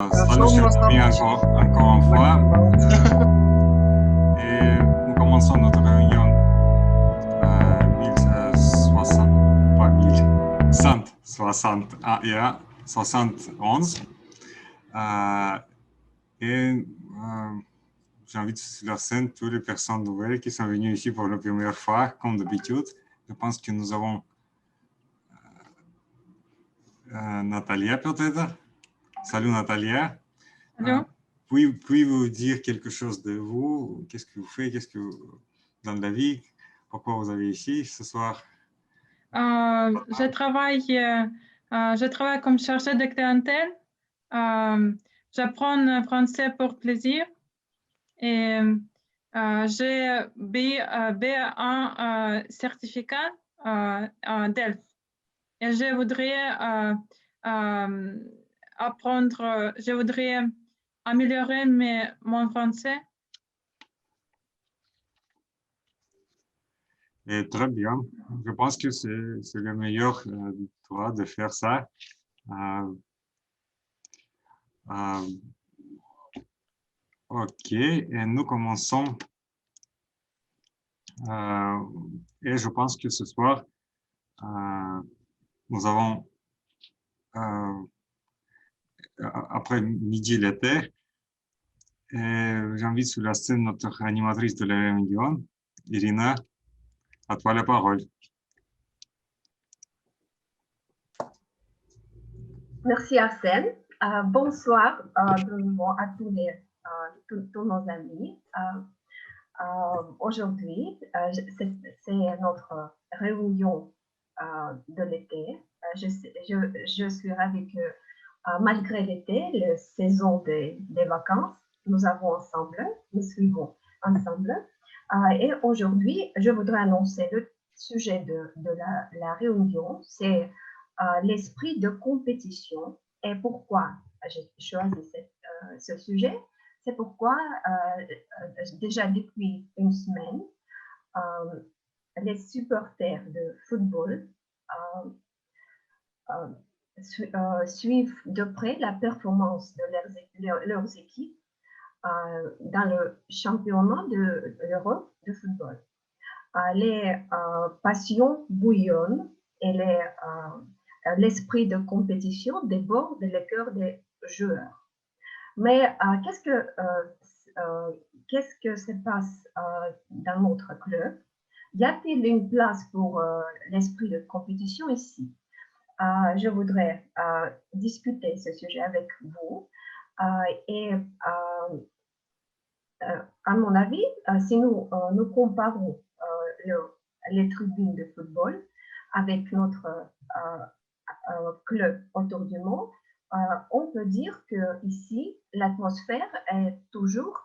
Salut chers amis, encore une fois. Et nous commençons notre réunion 1060, pas 1171. J'invite sur la scène toutes les personnes nouvelles qui sont venues ici pour la première fois, comme d'habitude. Je pense que nous avons Natalia peut-être. Salut Natalia. Puis-vous dire quelque chose de vous? Qu'est-ce que vous faites? Qu'est-ce que vous, dans la vie? Pourquoi vous avez ici ce soir? Je travaille comme chercheur de clientèle. J'apprends le français pour plaisir. Et j'ai B1 certificat DELF. Et je voudrais je voudrais améliorer mon français. Et très bien. Je pense que c'est le meilleur toi de faire ça. Ok, et nous commençons. Et je pense que ce soir, nous avons après midi l'été. J'invite sur la scène notre animatrice de la réunion, Irina. À toi la parole. Merci Arsène. Bonsoir de nouveau à tous nos amis. Aujourd'hui, c'est notre réunion de l'été. Je suis ravie que malgré l'été, la saison des vacances, nous suivons ensemble. Et aujourd'hui, je voudrais annoncer le sujet de la réunion, c'est l'esprit de compétition. Et pourquoi j'ai choisi ce sujet? C'est pourquoi, déjà depuis une semaine, les supporters de football suivent de près la performance de leurs équipes dans le championnat de l'Europe de football. Les passions bouillonnent et l'esprit de compétition déborde le cœur des joueurs. Mais qu'est-ce que se passe dans notre club? Y a-t-il une place pour l'esprit de compétition ici? Je voudrais discuter ce sujet avec vous. Et à mon avis, si nous comparons les tribunes de football avec notre club autour du monde, on peut dire que ici l'atmosphère est toujours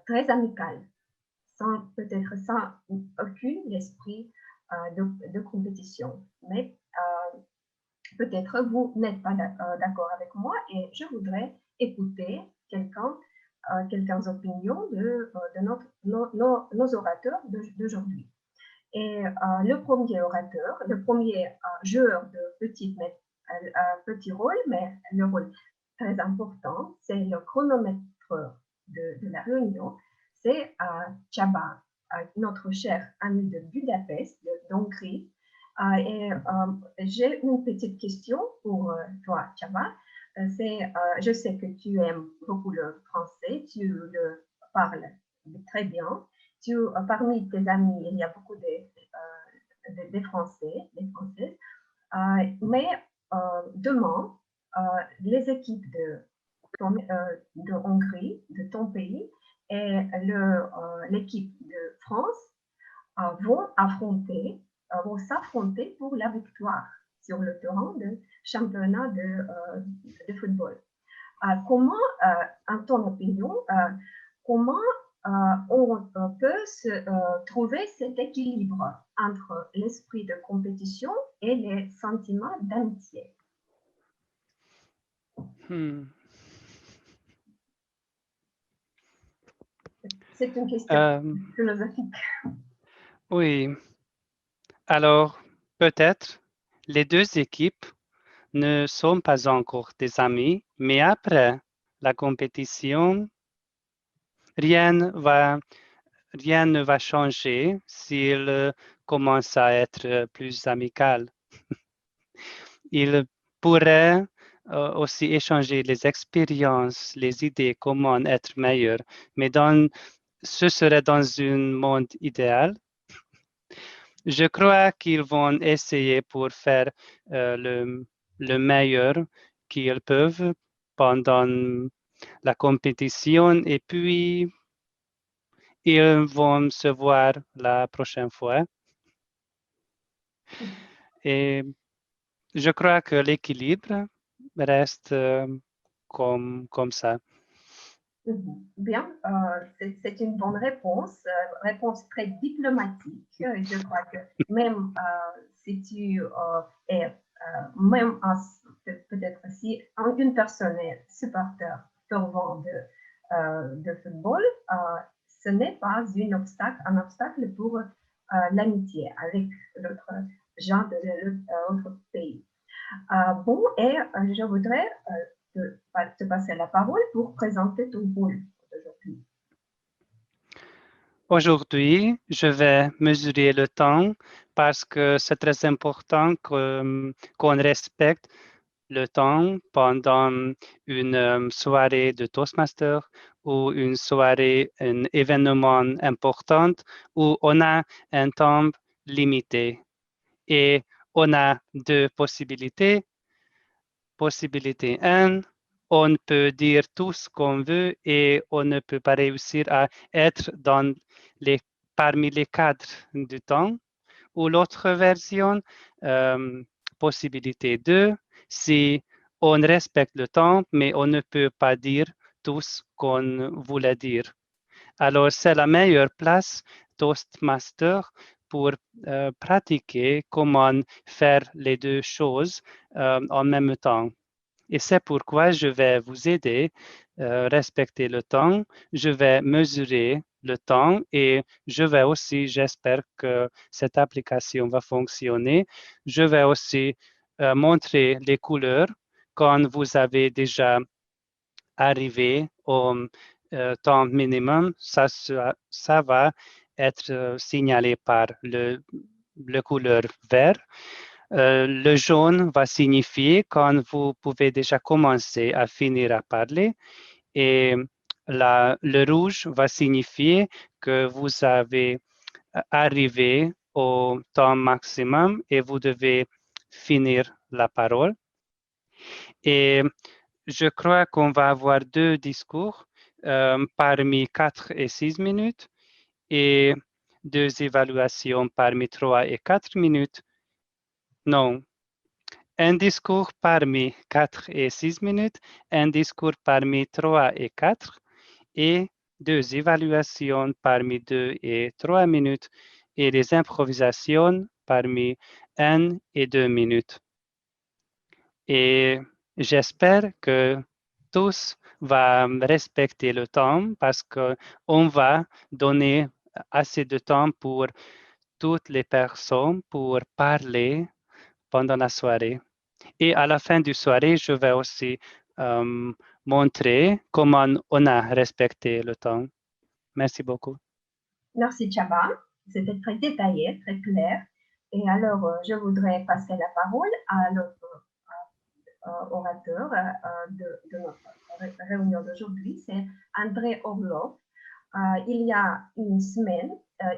très amicale, peut-être sans aucun esprit de compétition. Mais peut-être vous n'êtes pas d'accord avec moi et je voudrais écouter quelques opinions de nos orateurs d'aujourd'hui. Et le premier orateur, le premier joueur de petit rôle, mais le rôle très important, c'est le chronomètre de la réunion, c'est Csaba, notre cher ami de Budapest, d'Hongrie. Et j'ai une petite question pour toi, Csaba. Je sais que tu aimes beaucoup le français, tu le parles très bien. Parmi tes amis, il y a beaucoup de Français, des Françaises. Mais demain, les équipes de Hongrie, de ton pays, et l'équipe de France vont s'affronter pour la victoire sur le terrain de championnat de football. Comment, en ton opinion, comment on peut trouver cet équilibre entre l'esprit de compétition et les sentiments d'amitié? C'est une question philosophique. Oui. Alors, peut-être les deux équipes ne sommes pas encore des amis, mais après la compétition, rien ne va changer s'il commence à être plus amical. Il pourrait aussi échanger les expériences, les idées, comment être meilleur, mais ce serait dans un monde idéal. Je crois qu'ils vont essayer pour faire le meilleur qu'ils peuvent pendant la compétition et puis ils vont se voir la prochaine fois. Et je crois que l'équilibre reste comme ça. Bien, c'est une bonne réponse, réponse très diplomatique. Je crois que même si tu es, même peut-être si une personne est supporter fervent de football, ce n'est pas un obstacle pour l'amitié avec l'autre gens de l'autre pays. Bon, et je voudrais te passer la parole pour présenter ton rôle aujourd'hui. Aujourd'hui, je vais mesurer le temps parce que c'est très important qu'on respecte le temps pendant une soirée de Toastmaster ou une soirée, un événement important où on a un temps limité et on a deux possibilités. Possibilité 1, on peut dire tout ce qu'on veut et on ne peut pas réussir à être parmi les cadres du temps. Ou l'autre version, possibilité 2, si on respecte le temps, mais on ne peut pas dire tout ce qu'on voulait dire. Alors, c'est la meilleure place, Toastmaster, pour pratiquer comment faire les deux choses en même temps. Et c'est pourquoi je vais vous aider à respecter le temps. Je vais mesurer le temps et je vais aussi, j'espère que cette application va fonctionner. Je vais aussi montrer les couleurs quand vous avez déjà arrivé au temps minimum. Ça va être signalé par le couleur vert. Le jaune va signifier quand vous pouvez déjà commencer à finir à parler et le rouge va signifier que vous avez arrivé au temps maximum et vous devez finir la parole. Et je crois qu'on va avoir deux discours parmi 4 et 6 minutes et deux évaluations parmi 3 et 4 minutes. Non, un discours parmi 4 et 6 minutes, un discours parmi 3 et 4 et deux évaluations parmi 2 et 3 minutes et les improvisations parmi 1 et 2 minutes. Et j'espère que tous vont respecter le temps parce qu'on va donner assez de temps pour toutes les personnes pour parler pendant la soirée. Et à la fin du soirée, je vais aussi montrer comment on a respecté le temps. Merci beaucoup. Merci Chaba, c'était très détaillé, très clair. Et alors, je voudrais passer la parole à l'autre orateur de notre réunion d'aujourd'hui, c'est André Orlov. Il y a une semaine,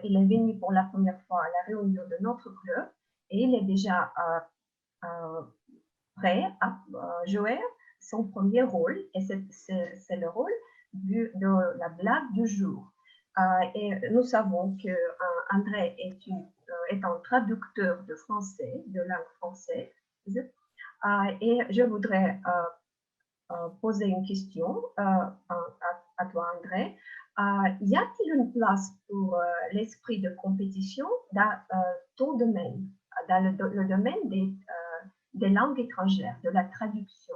il est venu pour la première fois à la réunion de notre club et il est déjà prêt à jouer son premier rôle et c'est le rôle de la blague du jour. Et nous savons que André est un traducteur de français, de langue française. Et je voudrais poser une question à toi, André. Y a-t-il une place pour l'esprit de compétition dans ton domaine, dans le domaine des langues étrangères, de la traduction?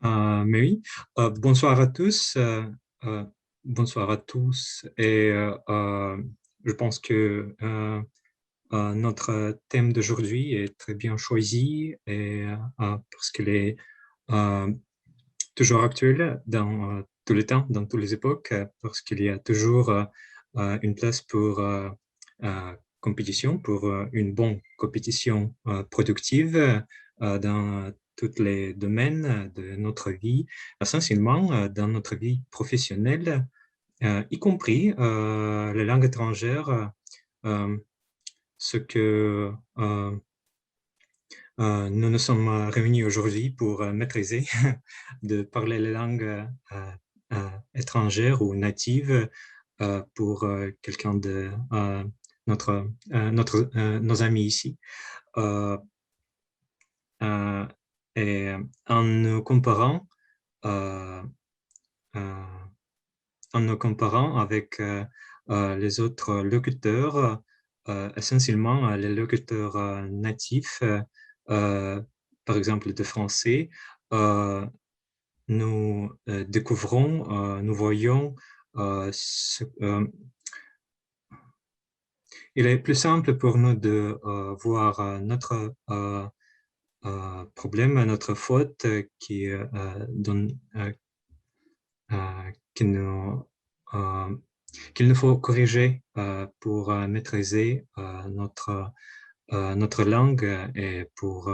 Mais oui, bonsoir à tous. Bonsoir à tous. Et je pense que notre thème d'aujourd'hui est très bien choisi et, parce qu'il est toujours actuel dans tout le temps, dans toutes les époques, parce qu'il y a toujours une place pour compétition, pour une bonne compétition productive dans tous les domaines de notre vie, essentiellement dans notre vie professionnelle, y compris les langues étrangères, ce que nous nous sommes réunis aujourd'hui pour maîtriser, de parler les langues étrangères ou natives pour quelqu'un de nos amis ici. Et en nous comparant avec les autres locuteurs, essentiellement les locuteurs natifs, par exemple de français, nous découvrons, nous voyons il est plus simple pour nous de voir notre problème, notre faute qu'il nous faut corriger pour maîtriser notre langue et pour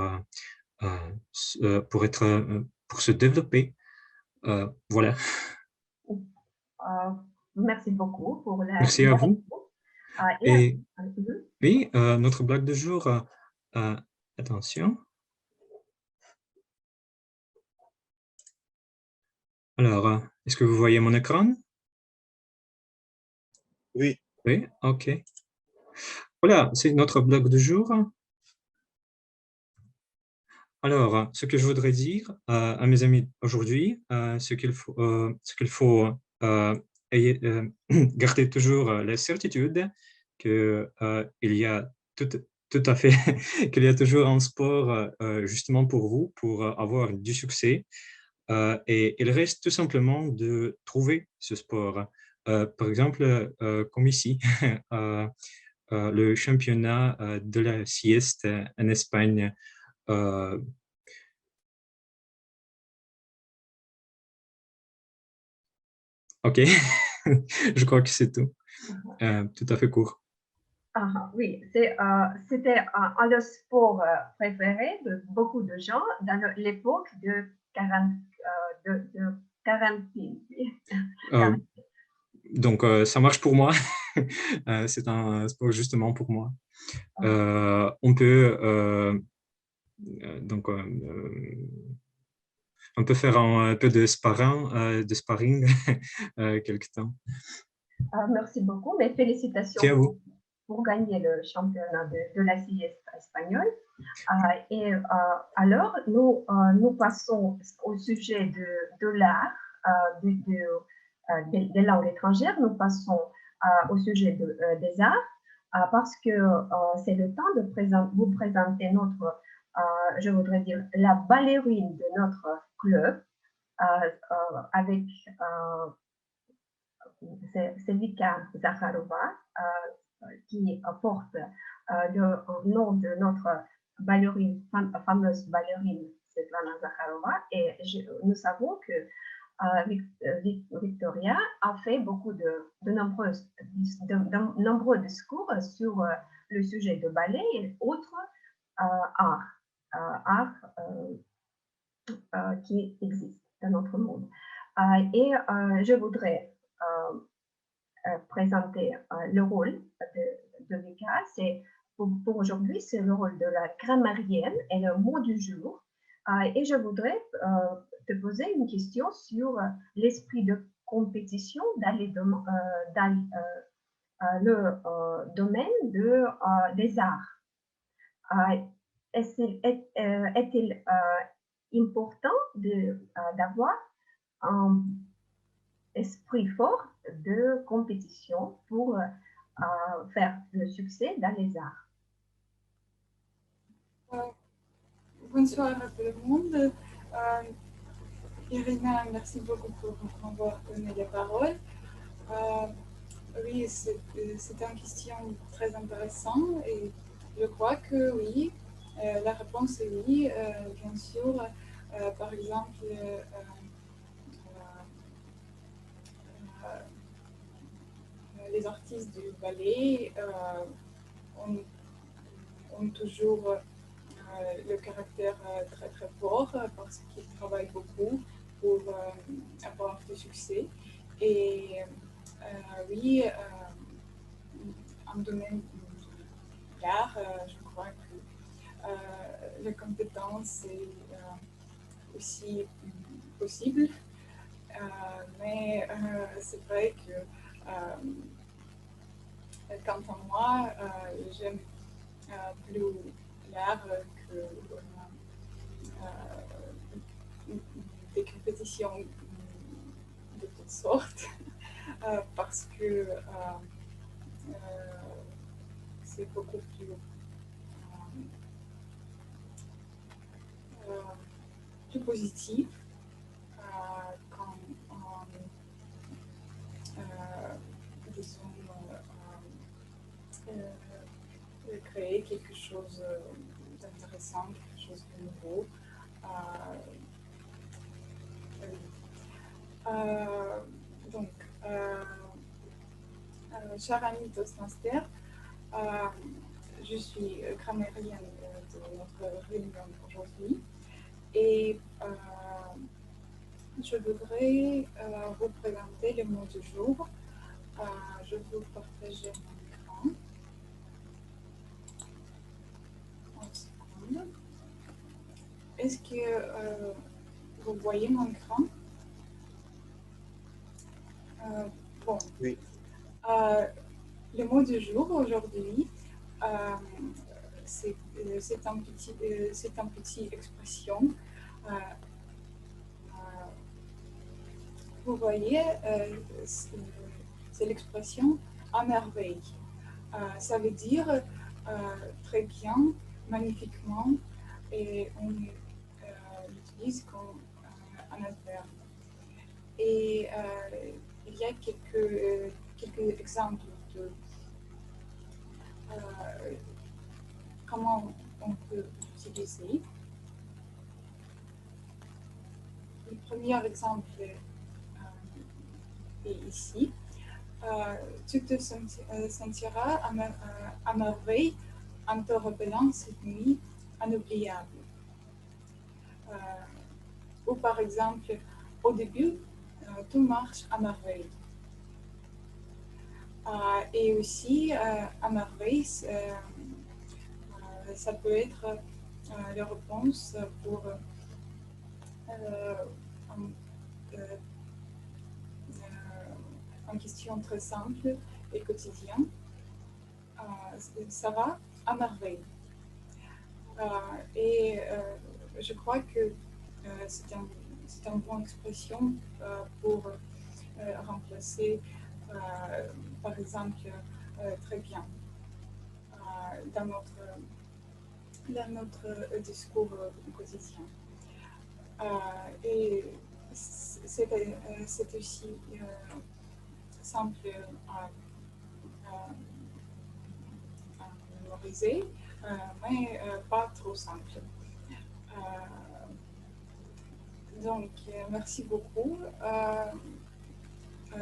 se développer. Voilà. Merci beaucoup pour la... Merci à vous. Et oui, notre blague de jour, attention. Alors, est-ce que vous voyez mon écran? Oui. Oui, ok. Voilà, c'est notre blague du jour. Alors, ce que je voudrais dire à mes amis aujourd'hui, c'est qu'il faut garder toujours la certitude qu'il y a tout à fait, qu'il y a toujours un sport justement pour vous, pour avoir du succès. Et il reste tout simplement de trouver ce sport. Par exemple, comme ici, le championnat de la sieste en Espagne. Ok, je crois que c'est tout. Tout à fait court. Oui, c'était un le sport préféré de beaucoup de gens dans l'époque de quarantaine. Donc, ça marche pour moi. C'est un sport justement pour moi. On peut donc on peut faire un peu de sparring quelque temps. Merci beaucoup, mes félicitations à vous. Pour gagner le championnat de la sieste espagnole. Alors, nous passons au sujet de l'art, des langues étrangères. Nous passons au sujet des arts, parce que c'est le temps de vous présenter notre, je voudrais dire, la ballerine de notre club, avec Sevika Zakharova, qui porte le nom de notre fameuse ballerine Svetlana Zakharova. Et nous savons que Victoria a fait beaucoup de nombreux discours sur le sujet de ballet et autres arts qui existent dans notre monde. Et je voudrais présenter le rôle de Vika. C'est pour aujourd'hui, c'est le rôle de la grammarienne et le mot du jour. Et je voudrais te poser une question sur l'esprit de compétition dans le domaine des arts. Est-il important d'avoir un esprit fort de compétition pour faire le succès dans les arts? Bonsoir à tout le monde. Irina, merci beaucoup pour m'avoir donné la parole. oui, c'est une question très intéressante et je crois que oui, la réponse est oui, bien sûr. Par exemple, les artistes du ballet ont toujours le caractère très très fort parce qu'ils travaillent beaucoup pour avoir du succès. Et oui, en domaine de l'art, je crois que la compétence est aussi possible. Mais c'est vrai que quant à moi, j'aime plus l'art que des compétitions de toutes sortes, parce que c'est beaucoup plus positif quand disons, créer quelque chose d'intéressant, quelque chose de nouveau. Donc, chère amie Toastmaster, je suis grammairienne de notre réunion aujourd'hui et je voudrais vous présenter le mot du jour. Je vais vous partager mon écran. Une seconde. Est-ce que vous voyez mon écran? Bon. Oui. Le mot du jour aujourd'hui, c'est une petite expression. Vous voyez, c'est l'expression à merveille. Ça veut dire très bien, magnifiquement, et on l'utilise comme un adverbe. Et il y a quelques exemples de comment on peut l'utiliser. Le premier exemple est ici. Tu te sentiras à merveille en te rappelant cette nuit inoubliable. Ou par exemple, au début, tout marche à merveille. Et aussi, à merveille, ça peut être la réponse pour une question très simple et quotidienne. Ça va à merveille. Et je crois que c'est une bonne expression pour remplacer, par exemple, très bien dans notre discours quotidien. Et c'est aussi simple à mémoriser, mais pas trop simple. Donc, merci beaucoup.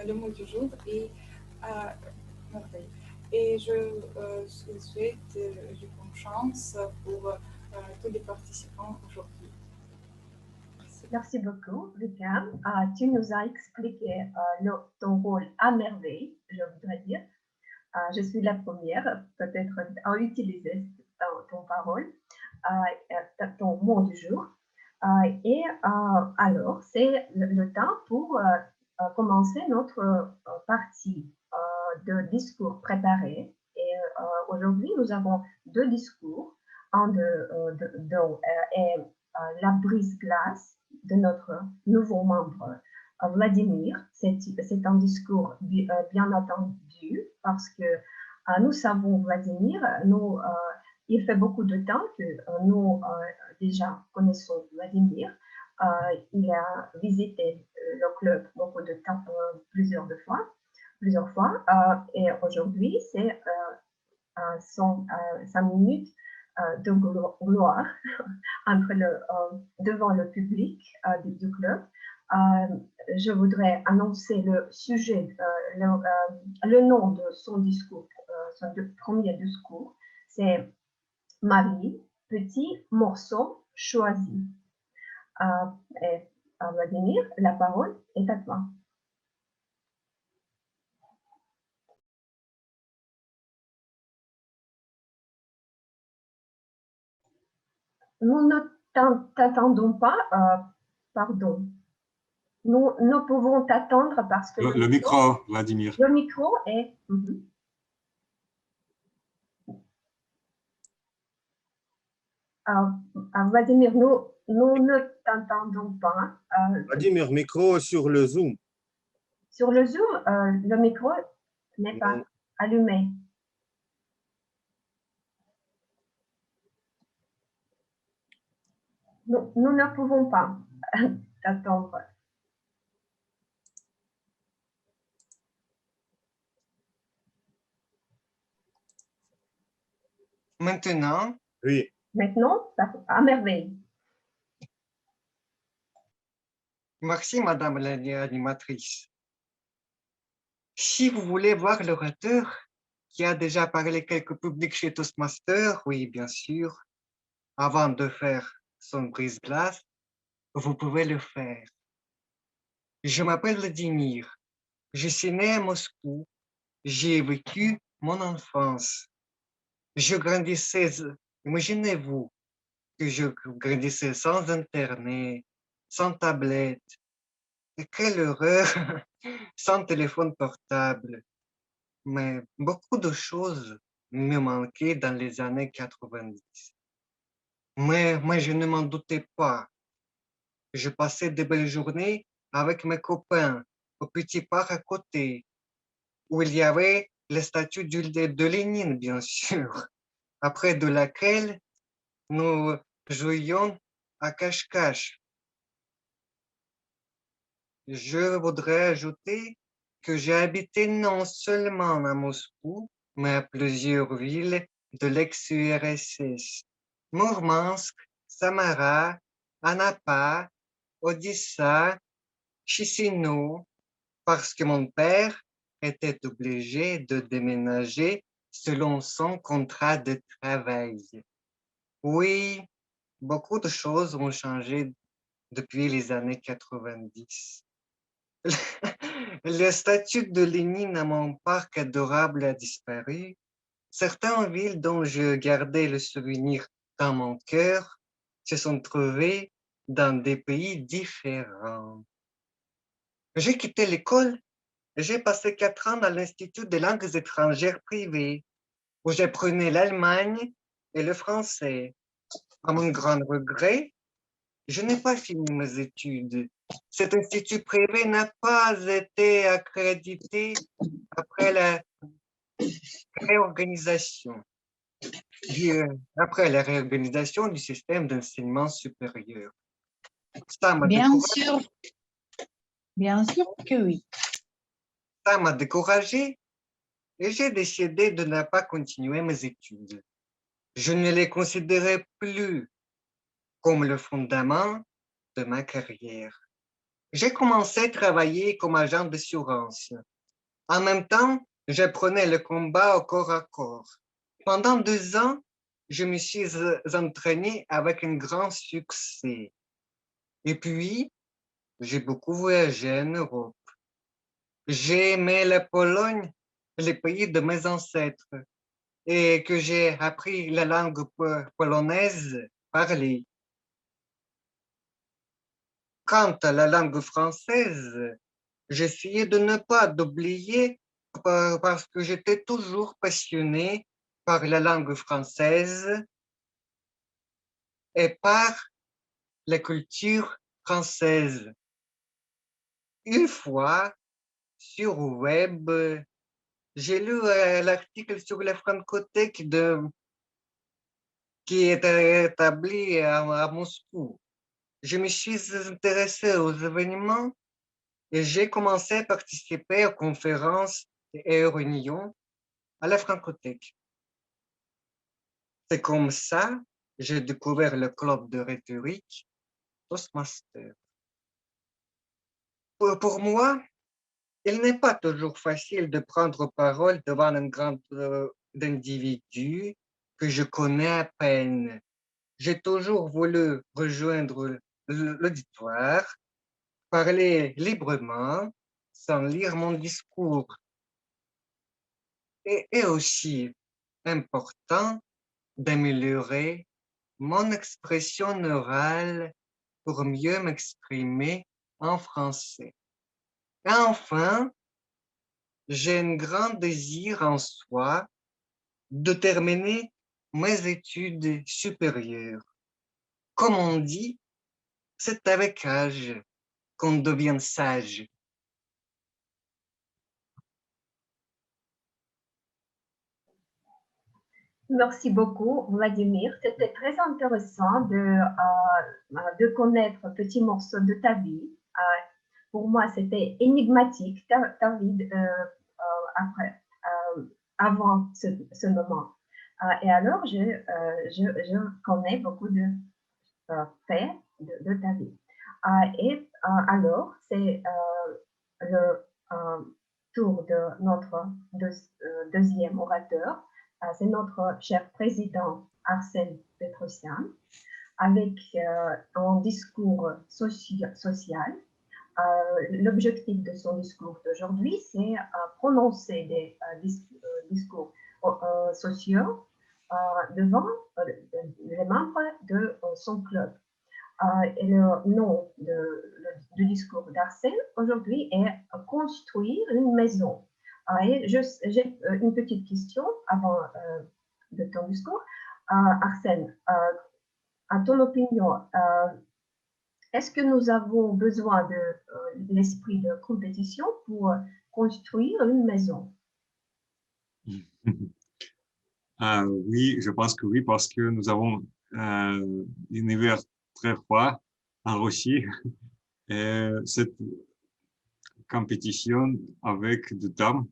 Le mot du jour est merveille. Et je souhaite de bonne chance pour tous les participants aujourd'hui. Merci beaucoup, Lucam. Tu nous as expliqué ton rôle à merveille, je voudrais dire. Je suis la première, peut-être, à utiliser ton parole, ton mot du jour. Et alors, c'est le temps pour commencer notre partie de discours préparés. Et aujourd'hui, nous avons deux discours. Un est la brise-glace de notre nouveau membre, Vladimir. C'est un discours bien entendu parce que nous savons Vladimir, il fait beaucoup de temps que nous déjà connaissons Vladimir. Il a visité le club beaucoup de temps, plusieurs fois. plusieurs fois. Et aujourd'hui, c'est 5 minutes de gloire devant le public du club. Je voudrais annoncer le sujet, le nom de son discours, son premier discours. C'est Marie, petit morceau choisi. Et Vladimir, la parole est à toi. Nous ne t'attendons pas, pardon. Nous ne pouvons t'attendre parce que Le micro, Vladimir. Le micro est... Vladimir, nous ne t'entendons pas. Vladimir, micro sur le Zoom. Sur le Zoom, le micro n'est pas allumé. Nous ne pouvons pas t'attendre. Maintenant? Oui. Maintenant, à merveille. Merci, Madame l'animatrice. Si vous voulez voir l'orateur qui a déjà parlé quelques publics chez Toastmaster, oui, bien sûr, avant de faire son brise-glace, vous pouvez le faire. Je m'appelle Vladimir. Je suis né à Moscou. J'y ai vécu mon enfance. Je grandissais, imaginez-vous que je grandissais sans Internet, sans tablette. Et quelle horreur, sans téléphone portable. Mais beaucoup de choses me manquaient dans les années 90. Mais je ne m'en doutais pas. Je passais de belles journées avec mes copains au petit parc à côté, où il y avait la statue de Lénine, bien sûr, après de laquelle nous jouions à cache-cache. Je voudrais ajouter que j'ai habité non seulement à Moscou, mais à plusieurs villes de l'ex-URSS. Mourmansk, Samara, Anapa, Odissa, Chisinau, parce que mon père était obligé de déménager selon son contrat de travail. Oui, beaucoup de choses ont changé depuis les années 90. La statue de Lénine à mon parc adorable a disparu. Certaines villes dont je gardais le souvenir dans mon cœur se sont trouvées dans des pays différents. J'ai quitté l'école et j'ai passé 4 ans dans l'Institut des langues étrangères privées, où j'apprenais l'Allemagne et le français. À mon grand regret, je n'ai pas fini mes études. Cet institut privé n'a pas été accrédité après la réorganisation du système d'enseignement supérieur. Ça m'a Bien sûr que oui. Ça m'a découragé et j'ai décidé de ne pas continuer mes études. Je ne les considérais plus comme le fondement de ma carrière. J'ai commencé à travailler comme agent d'assurance. En même temps, j'apprenais le combat au corps à corps. Pendant 2 ans, je me suis entraîné avec un grand succès. Et puis, j'ai beaucoup voyagé en Europe. J'ai aimé la Pologne, le pays de mes ancêtres, et que j'ai appris la langue polonaise parlée. Quant à la langue française, j'essayais de ne pas l'oublier parce que j'étais toujours passionné par la langue française et par la culture française. Une fois, sur le web, j'ai lu l'article sur la francothèque qui est établie à Moscou. Je me suis intéressé aux événements et j'ai commencé à participer aux conférences et Réunion à la Francothèque. C'est comme ça que j'ai découvert le club de rhétorique Toastmaster. Pour moi, il n'est pas toujours facile de prendre parole devant un grand d'individus que je connais à peine. J'ai toujours voulu rejoindre l'auditoire, parler librement, sans lire mon discours. Et aussi important d'améliorer mon expression orale pour mieux m'exprimer en français. Et enfin, j'ai un grand désir en soi de terminer mes études supérieures. Comme on dit, c'est avec âge qu'on devient sage. Merci beaucoup, Vladimir. C'était très intéressant de connaître un petit morceau de ta vie. Pour moi, c'était énigmatique, ta vie avant ce moment. Et alors, je connais beaucoup de faits de ta vie. Alors, c'est le tour de notre deuxième orateur. C'est notre cher président Arsène Pétrosian, avec un discours social. L'objectif de son discours d'aujourd'hui, c'est prononcer des discours sociaux devant les membres de son club. Et le nom du discours d'Arsène aujourd'hui est « Construire une maison ». Et j'ai une petite question avant de ton discours. Arsène, à ton opinion, est-ce que nous avons besoin de l'esprit de compétition pour construire une maison? Oui, je pense que oui, parce que nous avons un univers très froid en Russie. Et cette compétition avec du temps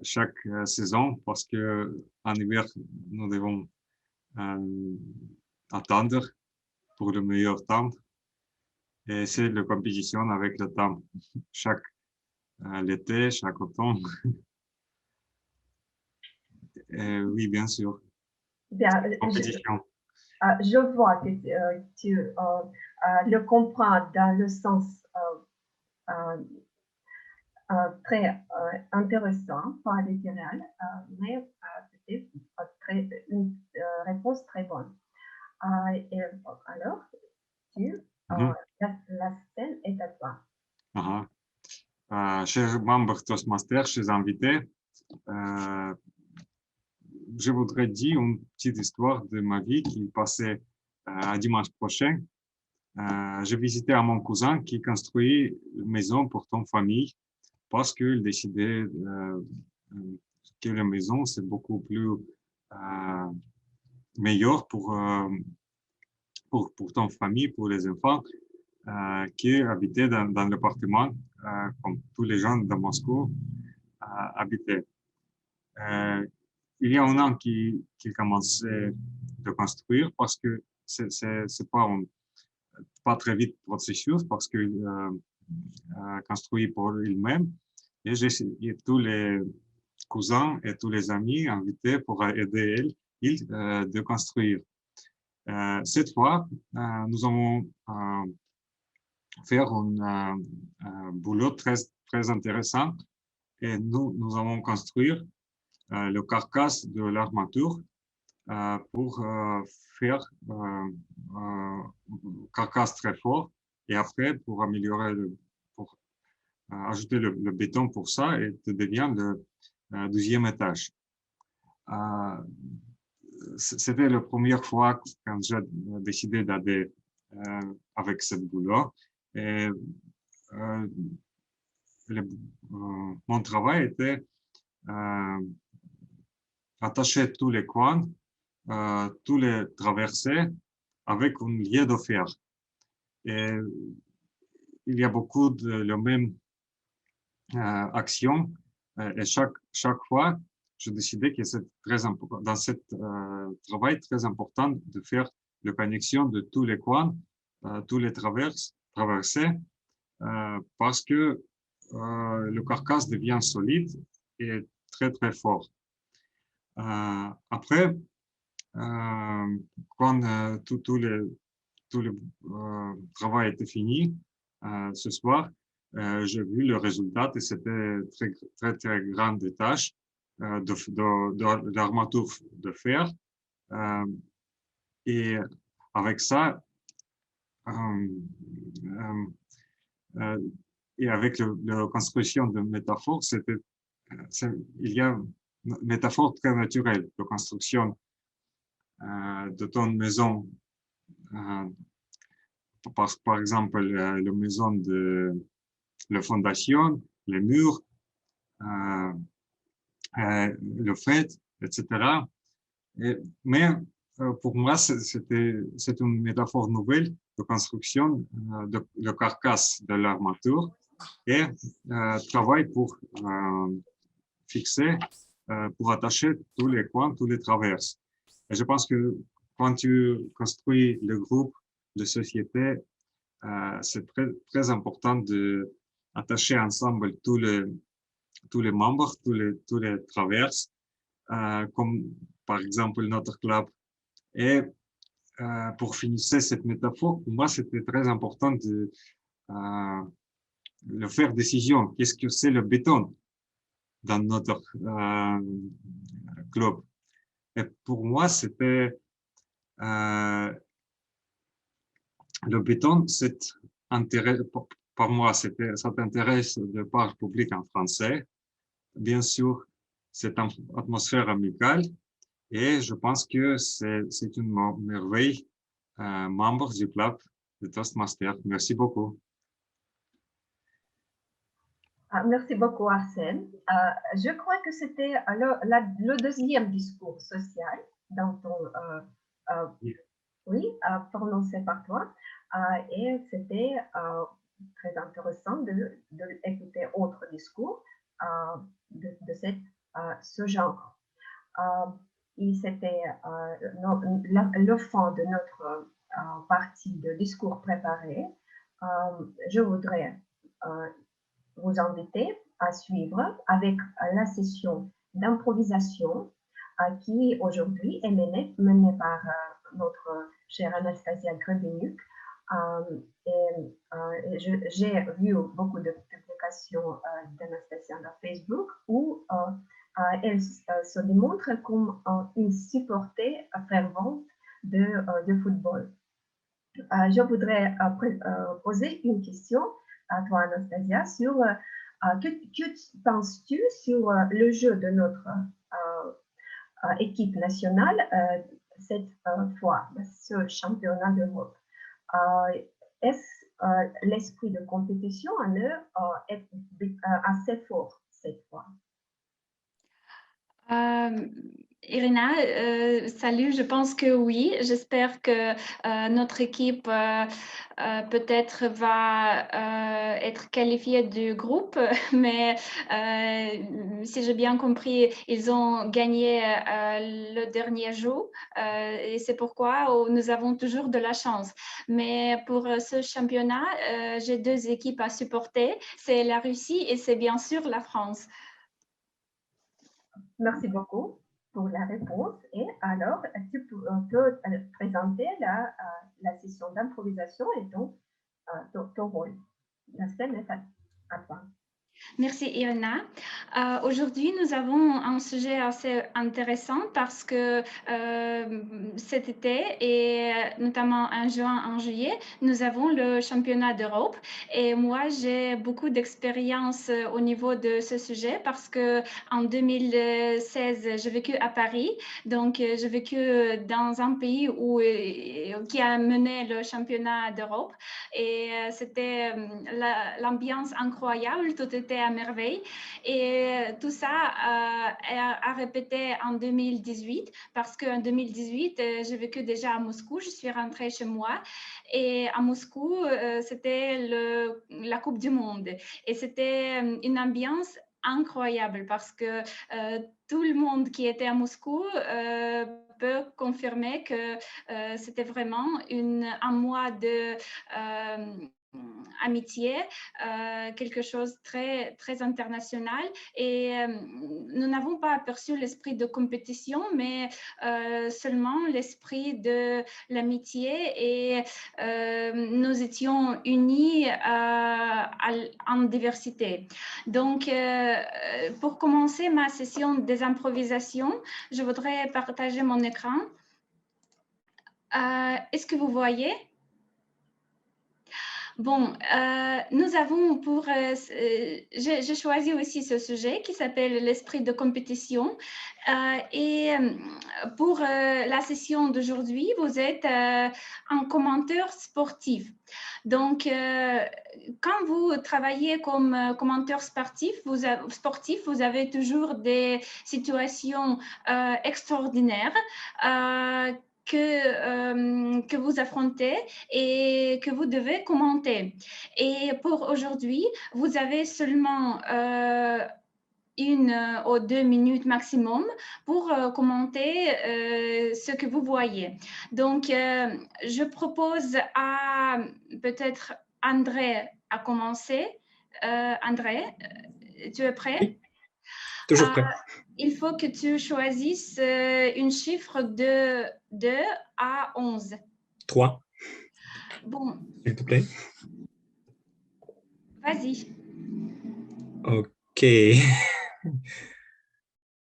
chaque saison, parce que en hiver, nous devons attendre pour le meilleur temps. Et c'est la compétition avec le temps, chaque l'été, chaque automne. Et oui, bien sûr. Bien, compétition. Je vois que tu le comprends dans le sens très intéressant, pas littéral, mais c'était une réponse très bonne. Et alors, la scène est à toi. Chers membres Toastmasters, chers invités, je voudrais dire une petite histoire de ma vie qui passait dimanche prochain. J'ai visité à mon cousin qui construit une maison pour ton famille parce qu'il décidait que la maison c'est beaucoup plus meilleur pour ton famille, pour les enfants, qu'habiter dans l'appartement comme tous les gens de Moscou habitaient. Il y a un an qu'il commençait de construire parce que c'est pas très vite processus parce que construit pour lui-même. Et j'ai tous les cousins et tous les amis invités pour aider il de construire. Cette fois, nous avons fait un boulot très intéressant et nous avons construit le carcasse de l'armature pour faire carcasse très fort et après pour améliorer pour ajouter le béton pour ça et ça devient le deuxième étage. C'était la première fois quand j'ai décidé d'aller avec ce boulot et mon travail était attacher tous les coins, tous les traversées avec une liée de fer. Et il y a beaucoup de la même action Et chaque fois, je décidais que c'est très important, dans ce travail très important de faire la connexion de tous les coins, tous les traversées, parce que le carcasse devient solide et très, très fort. Après, quand tout le travail était fini, ce soir, j'ai vu le résultat et c'était très, très, très grande tâche de l'armature de fer. Et avec ça, et avec la construction de métaphores, il y a une métaphore très naturelle de construction de ton maison. Par exemple, la maison de la fondation, les murs, le fait, etc. Mais pour moi, c'est une métaphore nouvelle de construction de la carcasse de l'armature et travail pour fixer, pour attacher tous les coins, tous les traverses. Et je pense que quand tu construis le groupe de société, c'est très, très important d'attacher ensemble tous les membres, tous les traverses, comme par exemple notre club. Et pour finir cette métaphore, pour moi, c'était très important de le faire décision. Qu'est-ce que c'est le béton dans notre club? Et pour moi, c'était le béton, c'est intérêt, par moi, ça t'intéresse de part publique en français. Bien sûr, cette atmosphère amicale. Et je pense que c'est une merveille, membre du club de Toastmasters. Merci beaucoup. Merci beaucoup, Arsène. Je crois que c'était le deuxième discours social dans ton, prononcé par toi. Et c'était très intéressant d'écouter autre discours de ce genre. Et c'était le fond de notre partie de discours préparé. Je voudrais vous inviter à suivre avec la session d'improvisation qui aujourd'hui est menée par notre chère Anastasia Grebenuc. J'ai vu beaucoup de publications d'Anastasia sur Facebook où elle se démontre comme une supportère fervente de football. Je voudrais poser une question à toi, Anastasia, sur que penses-tu sur le jeu de notre équipe nationale cette fois, ce championnat d'Europe? Est-ce l'esprit de compétition en eux est assez fort cette fois? Irina, salut, je pense que oui. J'espère que notre équipe peut-être va être qualifiée du groupe, mais si j'ai bien compris, ils ont gagné le dernier jour et c'est pourquoi nous avons toujours de la chance. Mais pour ce championnat, j'ai deux équipes à supporter, c'est la Russie et c'est bien sûr la France. Merci beaucoup pour la réponse. Et alors, tu peux présenter la session d'improvisation et ton rôle. La scène est à toi. Merci Irina. Aujourd'hui, nous avons un sujet assez intéressant parce que cet été et notamment en juin, en juillet, nous avons le championnat d'Europe et moi, j'ai beaucoup d'expérience au niveau de ce sujet parce que en 2016, j'ai vécu à Paris. Donc, j'ai vécu dans un pays qui a mené le championnat d'Europe et c'était l'ambiance incroyable. Tout était à merveille et tout ça a répété en 2018 parce qu'en 2018 j'ai vécu déjà à Moscou, je suis rentrée chez moi et à Moscou c'était la Coupe du Monde et c'était une ambiance incroyable parce que tout le monde qui était à Moscou peut confirmer que c'était vraiment un mois de amitié, quelque chose de très, très international. Et nous n'avons pas aperçu l'esprit de compétition, mais seulement l'esprit de l'amitié. Et nous étions unis en diversité. Donc, pour commencer ma session des improvisations, je voudrais partager mon écran. Est-ce que vous voyez? Bon, nous avons j'ai choisi aussi ce sujet qui s'appelle l'esprit de compétition. Et pour la session d'aujourd'hui, vous êtes un commentateur sportif. Donc, quand vous travaillez comme commentateur sportif, vous avez toujours des situations extraordinaires que vous affrontez et que vous devez commenter. Et pour aujourd'hui, vous avez seulement 1 ou 2 minutes maximum pour commenter ce que vous voyez. Donc, je propose à peut-être André à commencer. André, tu es prêt? Oui, toujours prêt. Il faut que tu choisisses un chiffre de 2 à 11. 3. Bon. S'il te plaît. Vas-y. OK.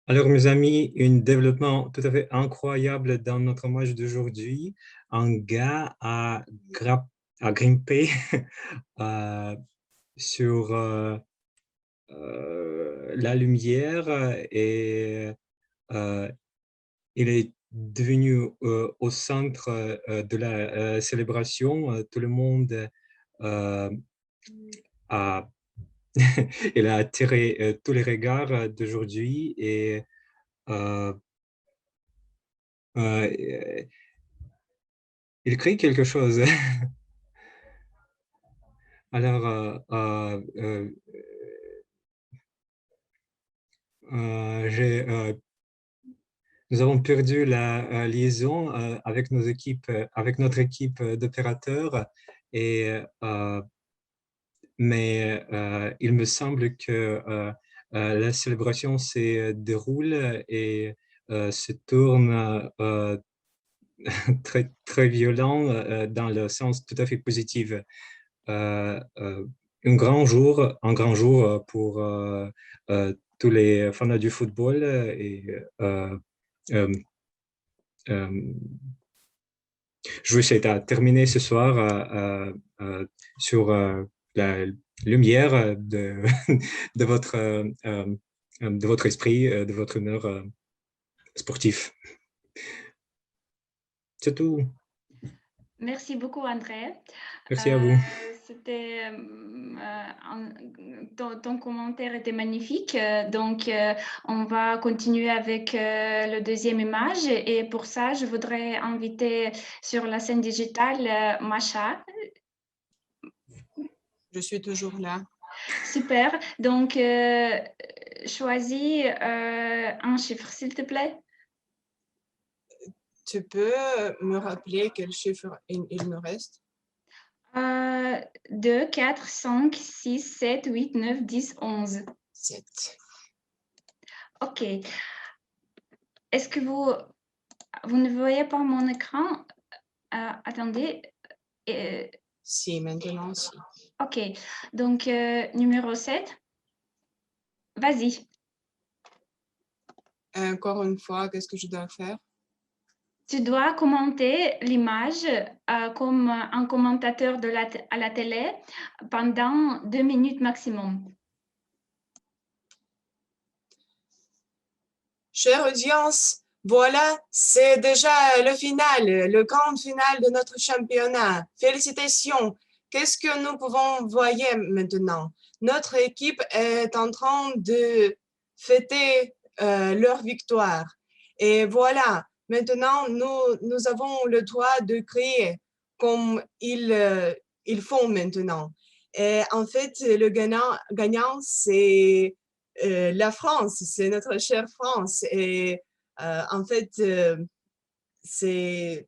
Alors, mes amis, un développement tout à fait incroyable dans notre match d'aujourd'hui. Un gars a grimpé sur la lumière et il est devenu au centre de la célébration. Tout le monde il a attiré tous les regards d'aujourd'hui et il crée quelque chose. Alors, nous avons perdu la liaison avec notre équipe d'opérateurs, mais il me semble que la célébration se déroule et se tourne très, très violent dans le sens tout à fait positif. Un grand jour pour tous les fans du football et je vous souhaite à terminer ce soir sur la lumière de votre esprit, de votre humeur sportif. C'est tout. Merci beaucoup, André. Merci à vous. Ton commentaire était magnifique. Donc, on va continuer avec le deuxième image. Et pour ça, je voudrais inviter sur la scène digitale Masha. Je suis toujours là. Super. Donc, choisis un chiffre, s'il te plaît. Tu peux me rappeler quel chiffre il me reste? 2, 4, 5, 6, 7, 8, 9, 10, 11. 7. OK. Est-ce que vous ne voyez pas mon écran? Attendez. Si, maintenant, si. OK. Donc, numéro 7. Vas-y. Encore une fois, qu'est-ce que je dois faire? Tu dois commenter l'image comme un commentateur à la télé pendant 2 minutes maximum. Chère audience, voilà, c'est déjà le grand final de notre championnat. Félicitations. Qu'est-ce que nous pouvons voir maintenant? Notre équipe est en train de fêter leur victoire. Et voilà, maintenant, nous avons le droit de crier comme ils font maintenant. Et en fait, le gagnant, c'est la France, c'est notre chère France. Et en fait, cet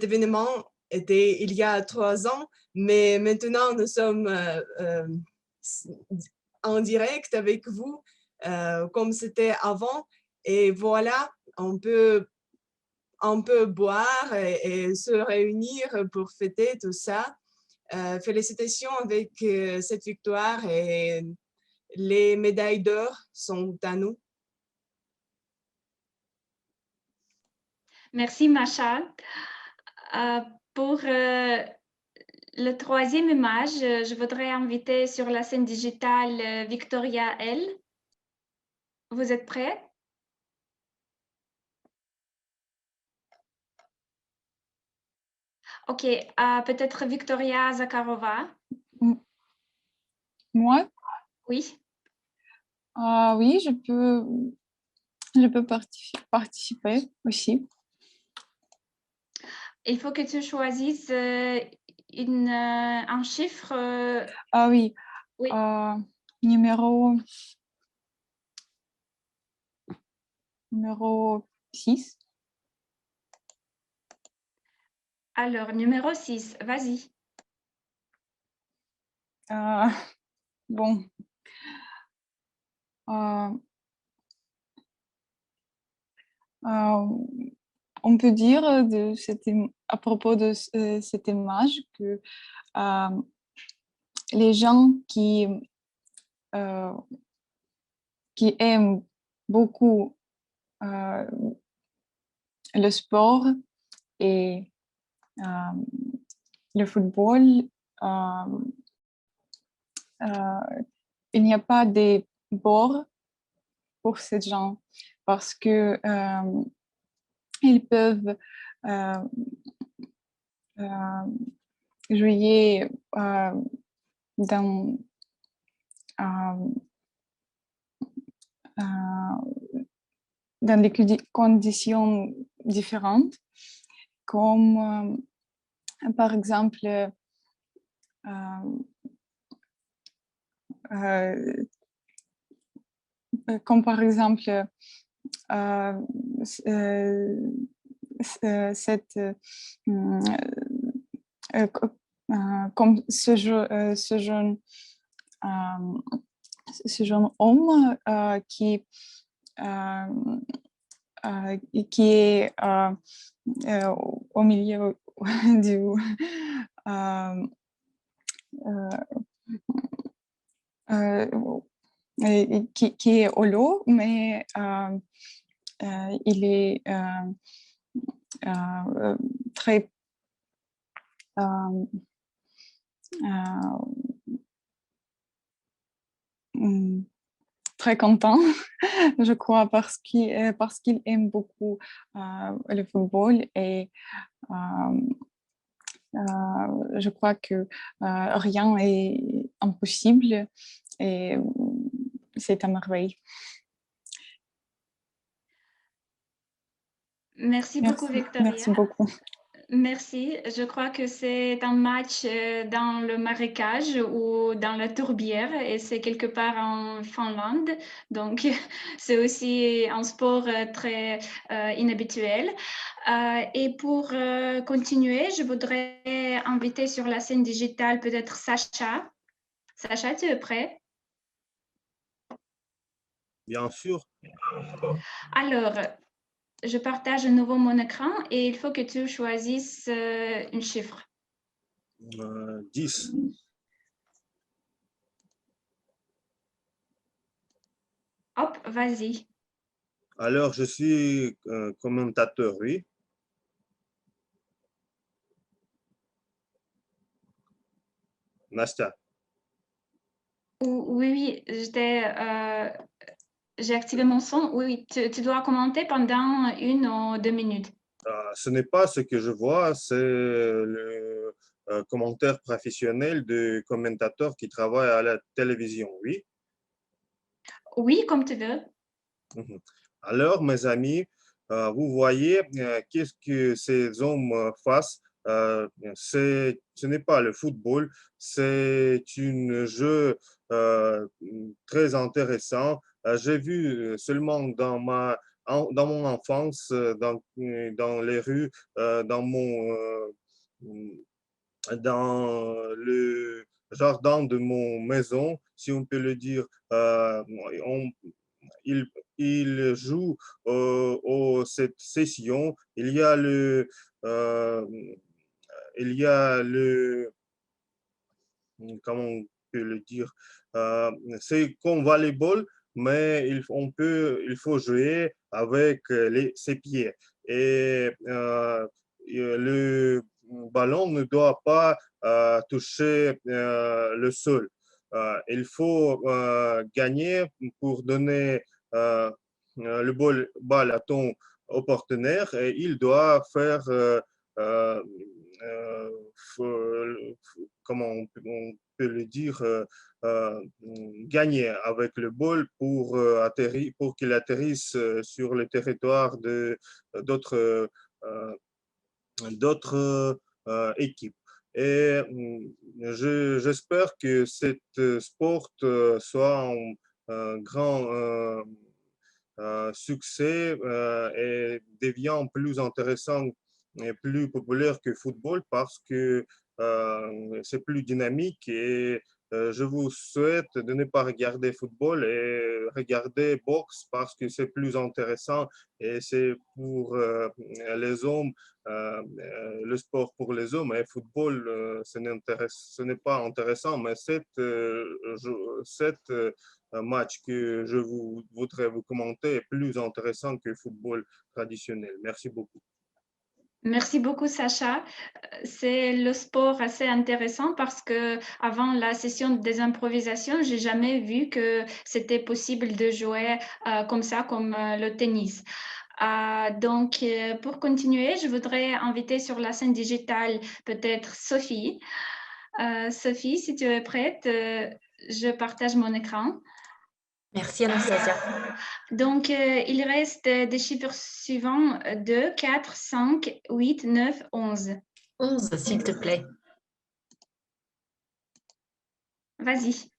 événement était il y a 3 ans, mais maintenant nous sommes en direct avec vous comme c'était avant. Et voilà, on peut boire et se réunir pour fêter tout ça. Félicitations avec cette victoire et les médailles d'or sont à nous. Merci, Macha. Pour le troisième image, je voudrais inviter sur la scène digitale Victoria L. Vous êtes prêts? Ok, peut-être Victoria Zakharova. Moi? Oui. Oui, je peux participer aussi. Il faut que tu choisisses un chiffre. Ah oui. Oui. Numéro 6. Alors, numéro 6, vas-y. Bon. On peut dire à propos de cette image que les gens qui aiment beaucoup le sport et le football, il n'y a pas de bord pour ces gens parce que ils peuvent jouer dans des conditions différentes, comme par exemple comme ce jeune homme qui est au milieu du qui est au lot, mais il est très très content, je crois, parce qu'il aime beaucoup le football et je crois que rien est impossible et c'est à merveille. Merci beaucoup, Victoria. Merci beaucoup. Merci. Je crois que c'est un match dans le marécage ou dans la tourbière et c'est quelque part en Finlande. Donc, c'est aussi un sport très inhabituel. Et pour continuer, je voudrais inviter sur la scène digitale peut-être Sacha. Sacha, tu es prêt? Bien sûr. Alors, je partage à nouveau mon écran et il faut que tu choisisses un chiffre. 10. Hop, vas-y. Alors, je suis commentateur, oui. Nastya. Oui, j'ai activé mon son. Oui, tu dois commenter pendant 1 ou 2 minutes. Ce n'est pas ce que je vois, c'est le commentaire professionnel du commentateur qui travaille à la télévision, oui. Oui, comme tu veux. Alors, mes amis, vous voyez qu'est-ce que ces hommes fassent ce n'est pas le football, c'est un jeu très intéressant. J'ai vu seulement dans mon enfance, dans les rues, dans le jardin de mon maison, si on peut le dire, il joue cette session. Comment on peut le dire, c'est comme volleyball, mais il faut jouer avec ses pieds. Et le ballon ne doit pas toucher le sol. Il faut gagner pour donner le balle à ton partenaire et il doit faire comment on peut le dire, gagner avec le ball pour qu'il atterrisse sur le territoire d'autres équipes. Et j'espère que cette sport soit un grand succès et devient plus intéressant et plus populaire que football parce que c'est plus dynamique et je vous souhaite de ne pas regarder football et regarder boxe parce que c'est plus intéressant et c'est pour les hommes, le sport pour les hommes et football, ce n'est pas intéressant, mais cette match que je voudrais vous commenter est plus intéressant que le football traditionnel. Merci beaucoup. Merci beaucoup, Sacha. C'est le sport assez intéressant parce que avant la session des improvisations, j'ai jamais vu que c'était possible de jouer comme ça, comme le tennis. Donc, pour continuer, je voudrais inviter sur la scène digitale peut-être Sophie. Sophie, si tu es prête, je partage mon écran. Merci Anastasia. Donc, il reste des chiffres suivants 2, 4, 5, 8, 9, 11. 11, s'il te plaît. Vas-y.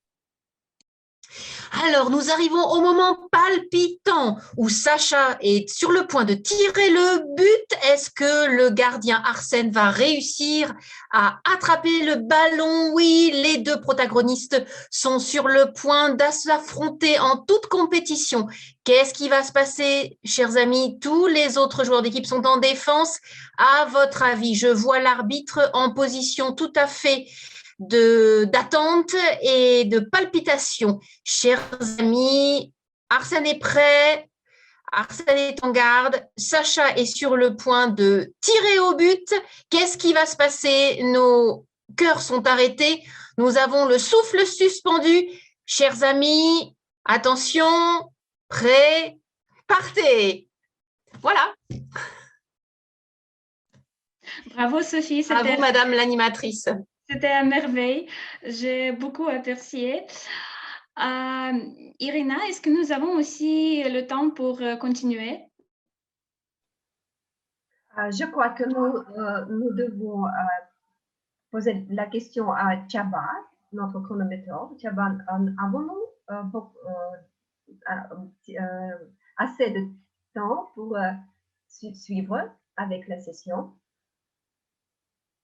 Alors, nous arrivons au moment palpitant où Sacha est sur le point de tirer le but. Est-ce que le gardien Arsène va réussir à attraper le ballon? Oui, les deux protagonistes sont sur le point d'affronter en toute compétition. Qu'est-ce qui va se passer, chers amis? Tous les autres joueurs d'équipe sont en défense. À votre avis, je vois l'arbitre en position tout à fait d'attente et de palpitation. Chers amis, Arsène est prêt, Arsène est en garde, Sacha est sur le point de tirer au but. Qu'est-ce qui va se passer? Nos cœurs sont arrêtés, nous avons le souffle suspendu. Chers amis, attention, prêt, partez. Voilà. Bravo Sophie. Bravo Madame l'animatrice. C'était à merveille. J'ai beaucoup apprécié. Irina, est-ce que nous avons aussi le temps pour continuer? Je crois que nous devons poser la question à Chaba, notre chronométreur. Chaba, avons-nous assez de temps pour suivre avec la session?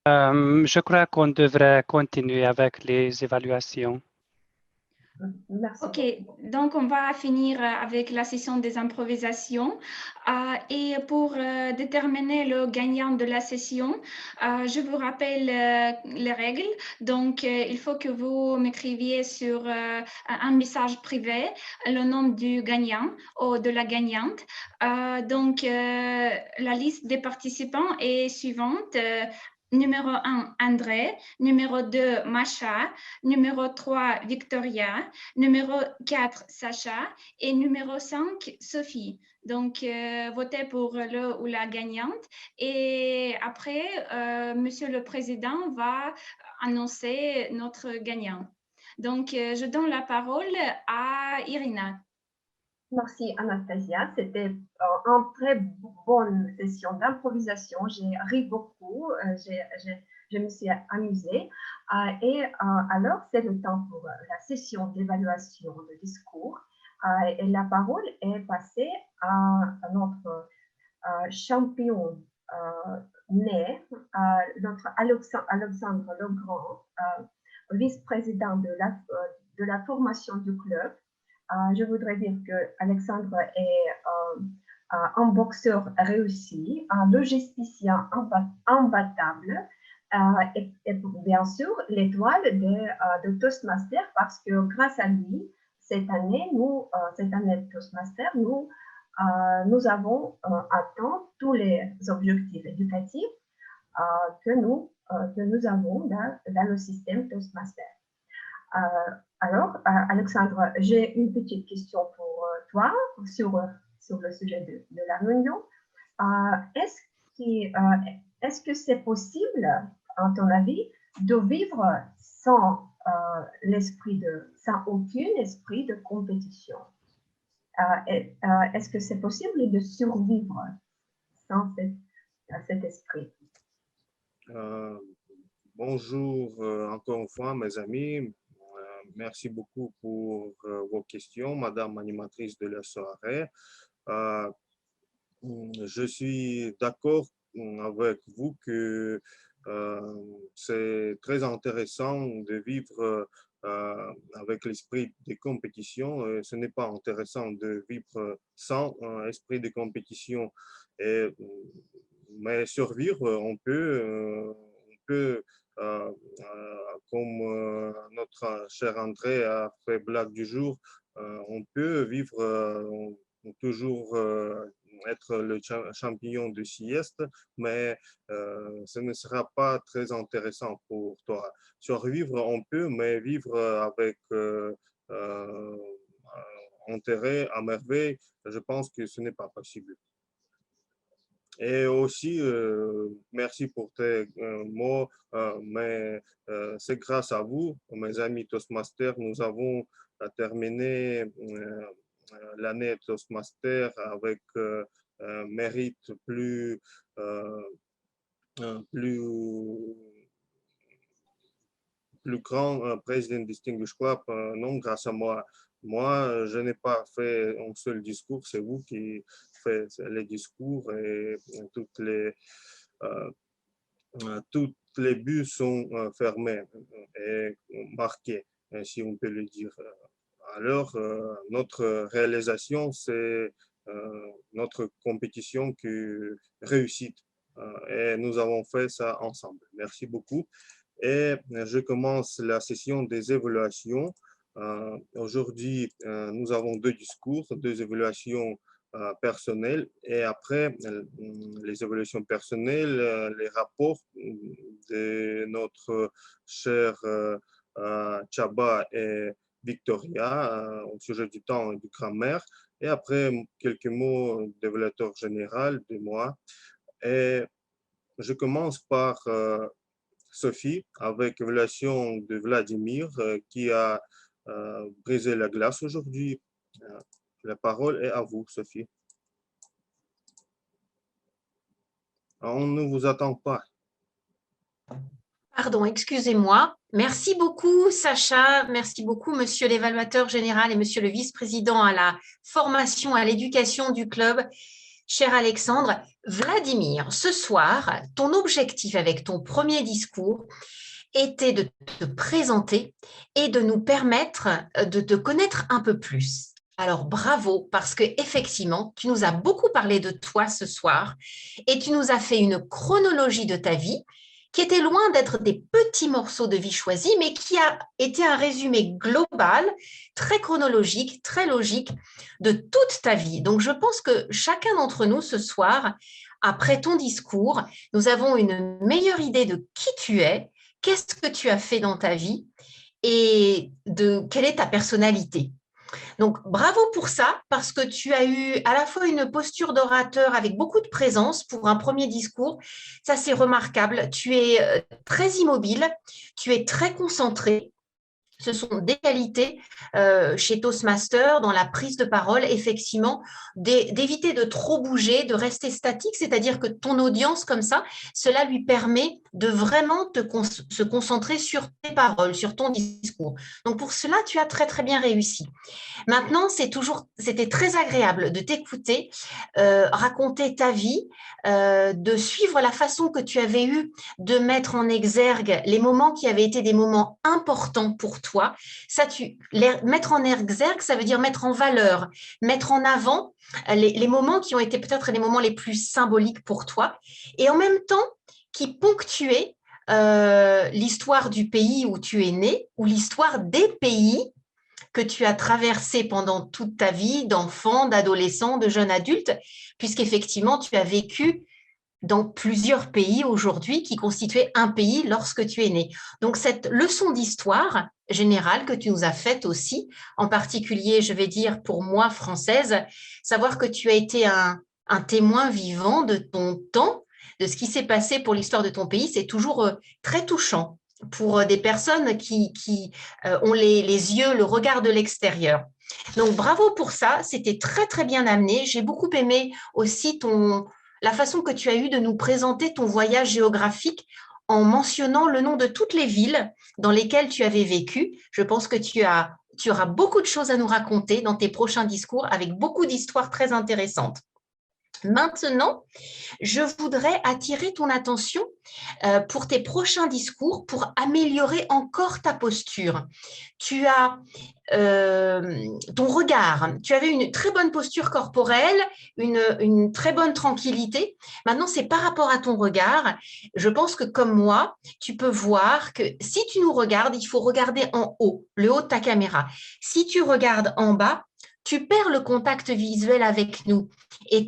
Je crois qu'on devrait continuer avec les évaluations. Merci. Ok, donc on va finir avec la session des improvisations. Et pour déterminer le gagnant de la session, je vous rappelle les règles. Donc, il faut que vous m'écriviez sur un message privé le nom du gagnant ou de la gagnante. Donc, la liste des participants est suivante. Numéro 1, André. Numéro 2, Masha. Numéro 3, Victoria. Numéro 4, Sacha. Et numéro 5, Sophie. Donc, votez pour le ou la gagnante. Et après, Monsieur le Président va annoncer notre gagnant. Donc, je donne la parole à Irina. Merci Anastasia, c'était une très bonne session d'improvisation. J'ai ri beaucoup, je me suis amusée. Alors, c'est le temps pour la session d'évaluation de discours. Et la parole est passée à notre champion né, notre Alexandre Legrand, vice-président de la formation du club. Je voudrais dire que Alexandre est un boxeur réussi, un logisticien imbattable et bien sûr l'étoile de Toastmaster parce que grâce à lui, cette année de Toastmaster, nous avons atteint tous les objectifs éducatifs que nous avons dans le système Toastmaster. Alors, Alexandre, j'ai une petite question pour toi sur le sujet de la réunion. Est-ce que c'est possible, à ton avis, de vivre sans aucun esprit de compétition? Est-ce que c'est possible de survivre sans cet esprit? Bonjour encore une fois, mes amis. Merci beaucoup pour vos questions, Madame animatrice de la soirée. Je suis d'accord avec vous que c'est très intéressant de vivre avec l'esprit de compétition. Ce n'est pas intéressant de vivre sans esprit de compétition. Mais survivre, on peut comme notre cher André a fait blague du jour, on peut vivre toujours être le champion de sieste, mais ce ne sera pas très intéressant pour toi. Survivre, on peut, mais vivre avec intérêt, à merveille, je pense que ce n'est pas possible. Et aussi, merci pour tes mots, mais c'est grâce à vous, mes amis Toastmasters, nous avons terminé l'année Toastmaster avec mérite plus grand President Distinguished Club, non grâce à moi. Moi, je n'ai pas fait un seul discours, c'est vous qui faites les discours et toutes les buts sont fermés et marqués, si on peut le dire. Alors, notre réalisation, c'est notre compétition qui réussit et nous avons fait ça ensemble. Merci beaucoup. Et je commence la session des évaluations. Aujourd'hui, nous avons deux discours, deux évaluations personnelles et après les évaluations personnelles, les rapports de notre cher Chaba et Victoria au sujet du temps et du grammaire et après quelques mots d'évaluateur général de moi. Et je commence par Sophie avec l'évaluation de Vladimir qui a brisé la glace aujourd'hui. La parole est à vous, Sophie. On ne vous attend pas. Pardon, excusez-moi. Merci beaucoup, Sacha. Merci beaucoup, monsieur l'évaluateur général et monsieur le vice-président à la formation, à l'éducation du club. Cher Alexandre, Vladimir, ce soir, ton objectif avec ton premier discours était de te présenter et de nous permettre de te connaître un peu plus. Alors, bravo, parce qu'effectivement, tu nous as beaucoup parlé de toi ce soir et tu nous as fait une chronologie de ta vie qui était loin d'être des petits morceaux de vie choisis, mais qui a été un résumé global, très chronologique, très logique de toute ta vie. Donc, je pense que chacun d'entre nous ce soir, après ton discours, nous avons une meilleure idée de qui tu es, qu'est-ce que tu as fait dans ta vie et de quelle est ta personnalité. Donc, bravo pour ça, parce que tu as eu à la fois une posture d'orateur avec beaucoup de présence pour un premier discours. Ça, c'est remarquable. Tu es très immobile, tu es très concentré ce sont des qualités chez Toastmaster dans la prise de parole, effectivement, d'éviter de trop bouger, de rester statique, c'est-à-dire que ton audience comme ça, cela lui permet de vraiment se concentrer sur tes paroles, sur ton discours. Donc pour cela, tu as très très bien réussi. Maintenant, c'était très agréable de t'écouter, raconter ta vie, de suivre la façon que tu avais eue de mettre en exergue les moments qui avaient été des moments importants pour toi. Mettre en exergue, ça veut dire mettre en valeur, mettre en avant les moments qui ont été peut-être les moments les plus symboliques pour toi, et en même temps qui ponctuaient l'histoire du pays où tu es né ou l'histoire des pays que tu as traversé pendant toute ta vie d'enfant, d'adolescent, de jeune adulte, puisqu'effectivement, tu as vécu dans plusieurs pays aujourd'hui qui constituaient un pays lorsque tu es né. Donc, cette leçon d'histoire générale que tu nous as faite aussi, en particulier, je vais dire pour moi, française, savoir que tu as été un témoin vivant de ton temps, de ce qui s'est passé pour l'histoire de ton pays, c'est toujours très touchant pour des personnes qui ont les yeux, le regard de l'extérieur. Donc, bravo pour ça, c'était très, très bien amené. J'ai beaucoup aimé aussi la façon que tu as eue de nous présenter ton voyage géographique en mentionnant le nom de toutes les villes dans lesquelles tu avais vécu. Je pense que tu auras beaucoup de choses à nous raconter dans tes prochains discours avec beaucoup d'histoires très intéressantes. Maintenant, je voudrais attirer ton attention pour tes prochains discours pour améliorer encore ta posture. Tu as ton regard, tu avais une très bonne posture corporelle, une très bonne tranquillité. Maintenant, c'est par rapport à ton regard. Je pense que comme moi, tu peux voir que si tu nous regardes, il faut regarder en haut, le haut de ta caméra. Si tu regardes en bas, tu perds le contact visuel avec nous et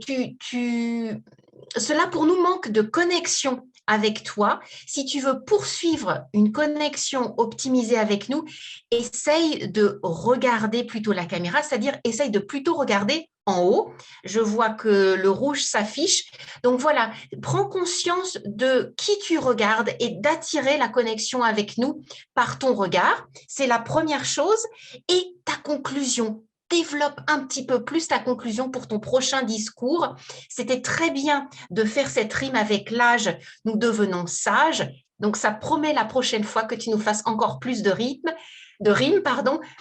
cela pour nous manque de connexion avec toi. Si tu veux poursuivre une connexion optimisée avec nous, essaye de regarder plutôt la caméra, c'est-à-dire essaye de plutôt regarder en haut. Je vois que le rouge s'affiche. Donc voilà, prends conscience de qui tu regardes et d'attirer la connexion avec nous par ton regard. C'est la première chose. Et ta conclusion. Développe un petit peu plus ta conclusion pour ton prochain discours. C'était très bien de faire cette rime avec l'âge. Nous devenons sages. Donc, ça promet la prochaine fois que tu nous fasses encore plus de rimes.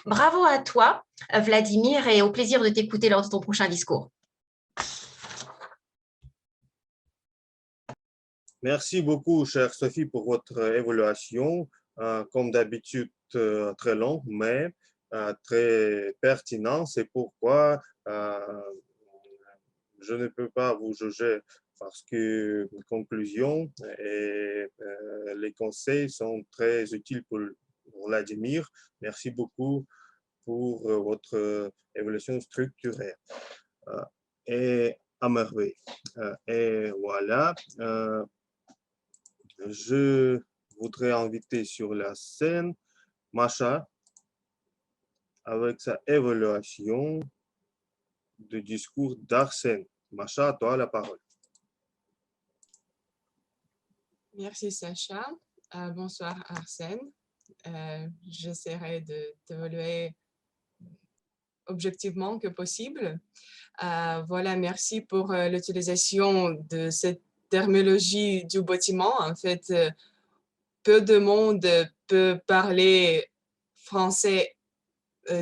Bravo à toi, Vladimir, et au plaisir de t'écouter lors de ton prochain discours. Merci beaucoup, chère Sophie, pour votre évaluation. Comme d'habitude, très long, mais très pertinent. C'est pourquoi je ne peux pas vous juger parce que les conclusions et les conseils sont très utiles pour Vladimir. Merci beaucoup pour votre évaluation structurée et à merveille. Et voilà, je voudrais inviter sur la scène Masha avec sa évaluation du discours d'Arsène. Masha, à toi la parole. Merci Sacha. Bonsoir Arsène. J'essaierai d'évaluer objectivement que possible. Voilà, merci pour l'utilisation de cette terminologie du bâtiment. En fait, peu de monde peut parler français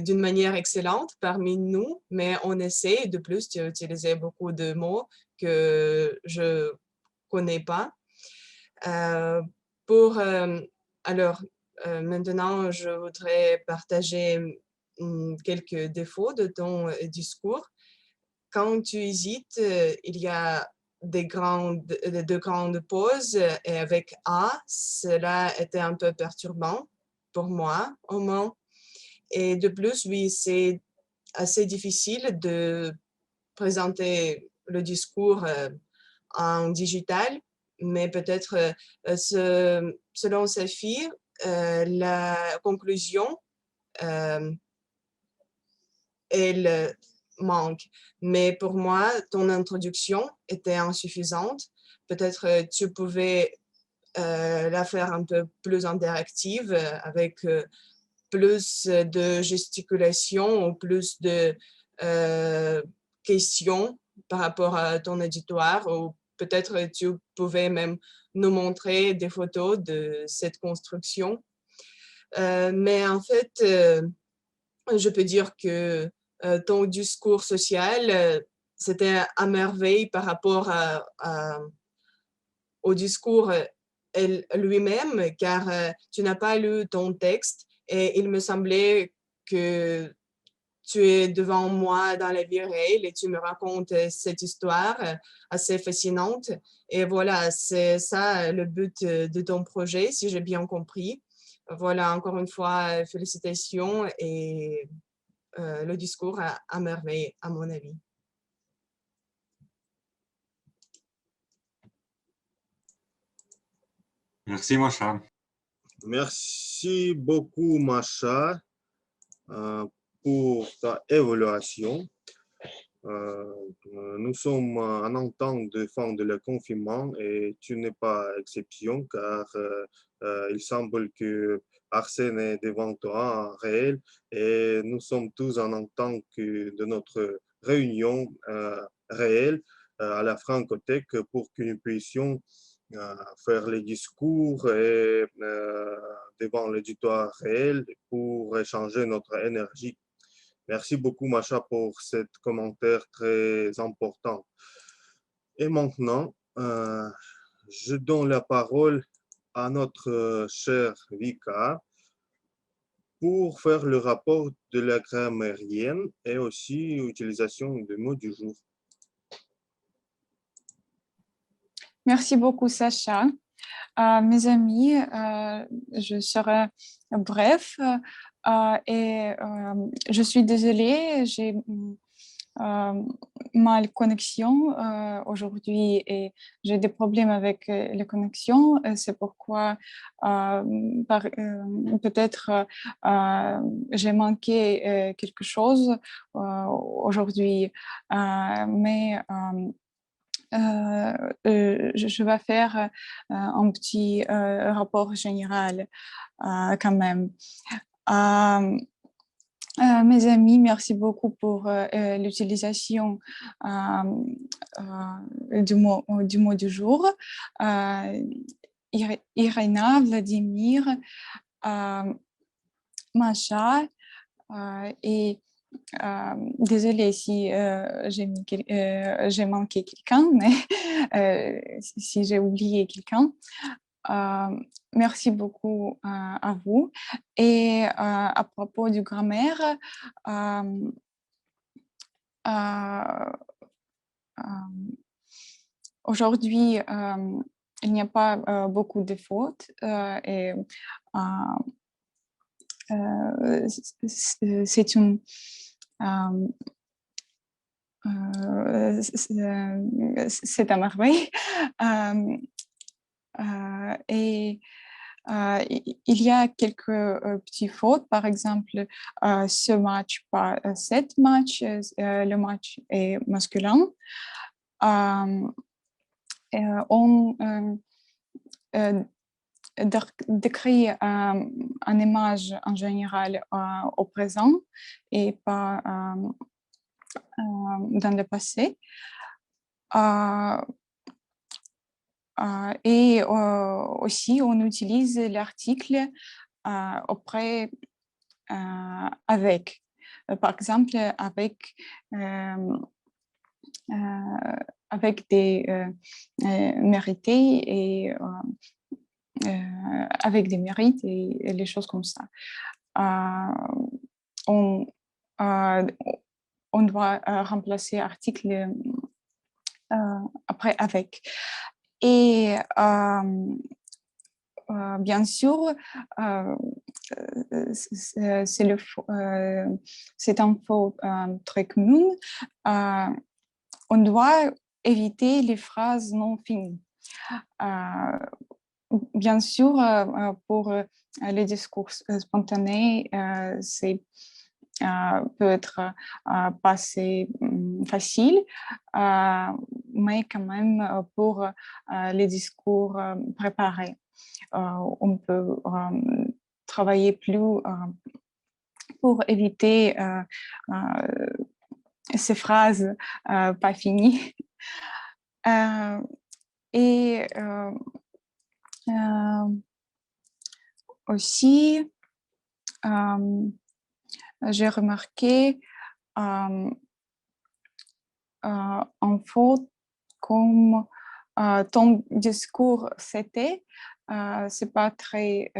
d'une manière excellente parmi nous, mais on essaie. De plus, tu as utilisé beaucoup de mots que je ne connais pas. Alors, maintenant, je voudrais partager quelques défauts de ton discours. Quand tu hésites, il y a de grandes pauses et avec « a », cela était un peu perturbant pour moi, au moins. Et de plus, oui, c'est assez difficile de présenter le discours en digital, mais peut-être selon Sophie, la conclusion, elle manque. Mais pour moi, ton introduction était insuffisante. Peut-être tu pouvais la faire un peu plus interactive avec plus de gesticulation ou plus de questions par rapport à ton auditoire, ou peut-être tu pouvais même nous montrer des photos de cette construction. Mais en fait, je peux dire que ton discours social, c'était à merveille par rapport au discours lui-même, car tu n'as pas lu ton texte et il me semblait que tu es devant moi dans la vie réelle et tu me racontes cette histoire assez fascinante. Et voilà, c'est ça le but de ton projet, si j'ai bien compris. Voilà, encore une fois, félicitations et le discours à merveille, à mon avis. Merci, Masha. Merci beaucoup, Masha, pour ta évaluation. Nous sommes en temps de fin de le confinement et tu n'es pas exception car il semble que Arsène est devant toi en réel et nous sommes tous en temps de notre réunion réelle à la Francothèque pour que nous puissions faire les discours et devant l'auditoire réel pour échanger notre énergie. Merci beaucoup, Masha, pour cet commentaire très important. Et maintenant, je donne la parole à notre cher Vika pour faire le rapport de la grammairienne et aussi l'utilisation des mots du jour. Merci beaucoup, Sacha. Mes amis, je serai bref et je suis désolée, j'ai mal connexion aujourd'hui et j'ai des problèmes avec la connexion. C'est pourquoi peut-être j'ai manqué quelque chose aujourd'hui, mais je vais faire un petit rapport général quand même. Mes amis, merci beaucoup pour l'utilisation du mot du jour. Irina, Vladimir, Masha et désolée si j'ai manqué quelqu'un, mais si j'ai oublié quelqu'un. Merci beaucoup à vous. Et à propos du grammaire, aujourd'hui, il n'y a pas beaucoup de fautes et c'est une c'est à merveille. Et il y a quelques petites fautes, par exemple, ce match, pas cette match, le match est masculin. On décrit une image en général au présent et pas dans le passé. Et aussi, on utilise l'article après, avec. Par exemple, avec des mérités et avec des mérites et les choses comme ça. On doit remplacer article après avec. Et bien sûr, c'est un faux très commun. On doit éviter les phrases non finies. Bien sûr, pour les discours spontanés, c'est peut être pas assez facile, mais quand même pour les discours préparés, on peut travailler plus pour éviter ces phrases pas finies. Et aussi, j'ai remarqué en faute comme ton discours c'était, c'est pas très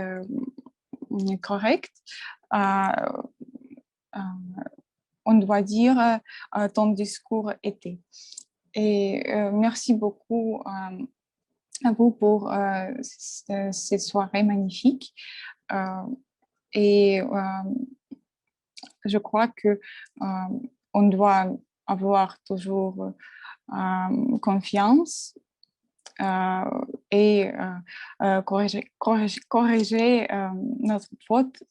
correct. On doit dire ton discours était. Et merci beaucoup à vous pour cette soirée magnifique. Et je crois que on doit avoir toujours confiance et corriger notre faute.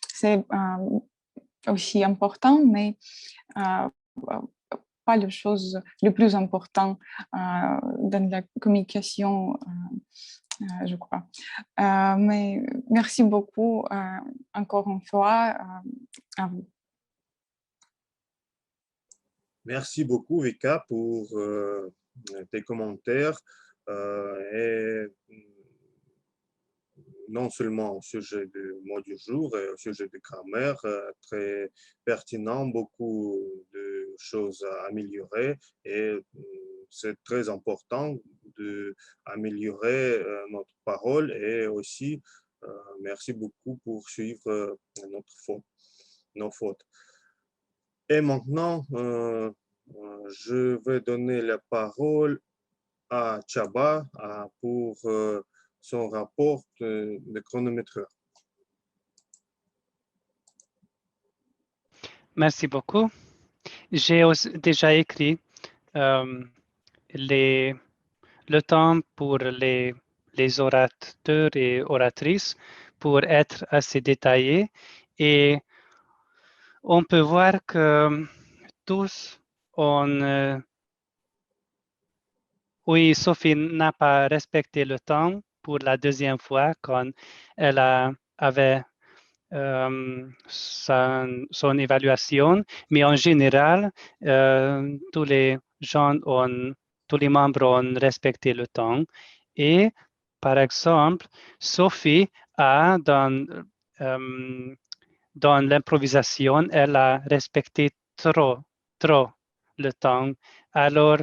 C'est aussi important, mais pas la chose le plus important dans la communication, je crois. Mais merci beaucoup encore une fois à vous. Merci beaucoup, Vika, pour tes commentaires. Et non seulement au sujet du mot du jour et au sujet de grammaire, très pertinent, beaucoup de choses à améliorer et c'est très important d'améliorer notre parole et aussi merci beaucoup pour suivre nos fautes. Et maintenant, je vais donner la parole à Chaba pour son rapport de chronométreur. Merci beaucoup. J'ai déjà écrit le temps pour les orateurs et oratrices pour être assez détaillé et on peut voir que tous oui, Sophie n'a pas respecté le temps pour la deuxième fois quand elle avait son évaluation, mais en général, tous les membres ont respecté le temps. Et par exemple, Sophie a dans l'improvisation, elle a respecté trop le temps. Alors,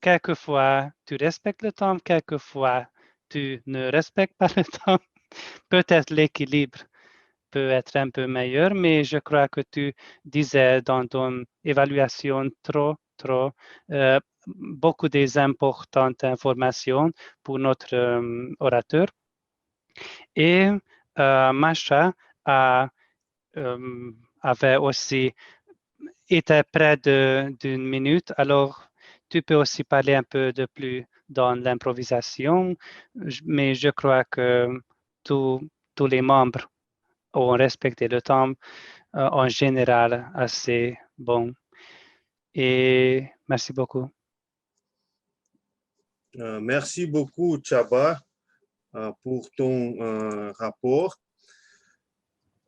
quelquefois, tu respectes le temps, quelquefois, tu ne respectes pas le temps. Peut-être l'équilibre peut être un peu meilleur, mais je crois que tu disais dans ton évaluation beaucoup des importantes informations pour notre orateur. Et Masha avait aussi été près d'une minute, alors tu peux aussi parler un peu de plus dans l'improvisation, mais je crois que tous les membres ont respecté le temps en général assez bon. Et merci beaucoup. Merci beaucoup, Chaba, pour ton rapport.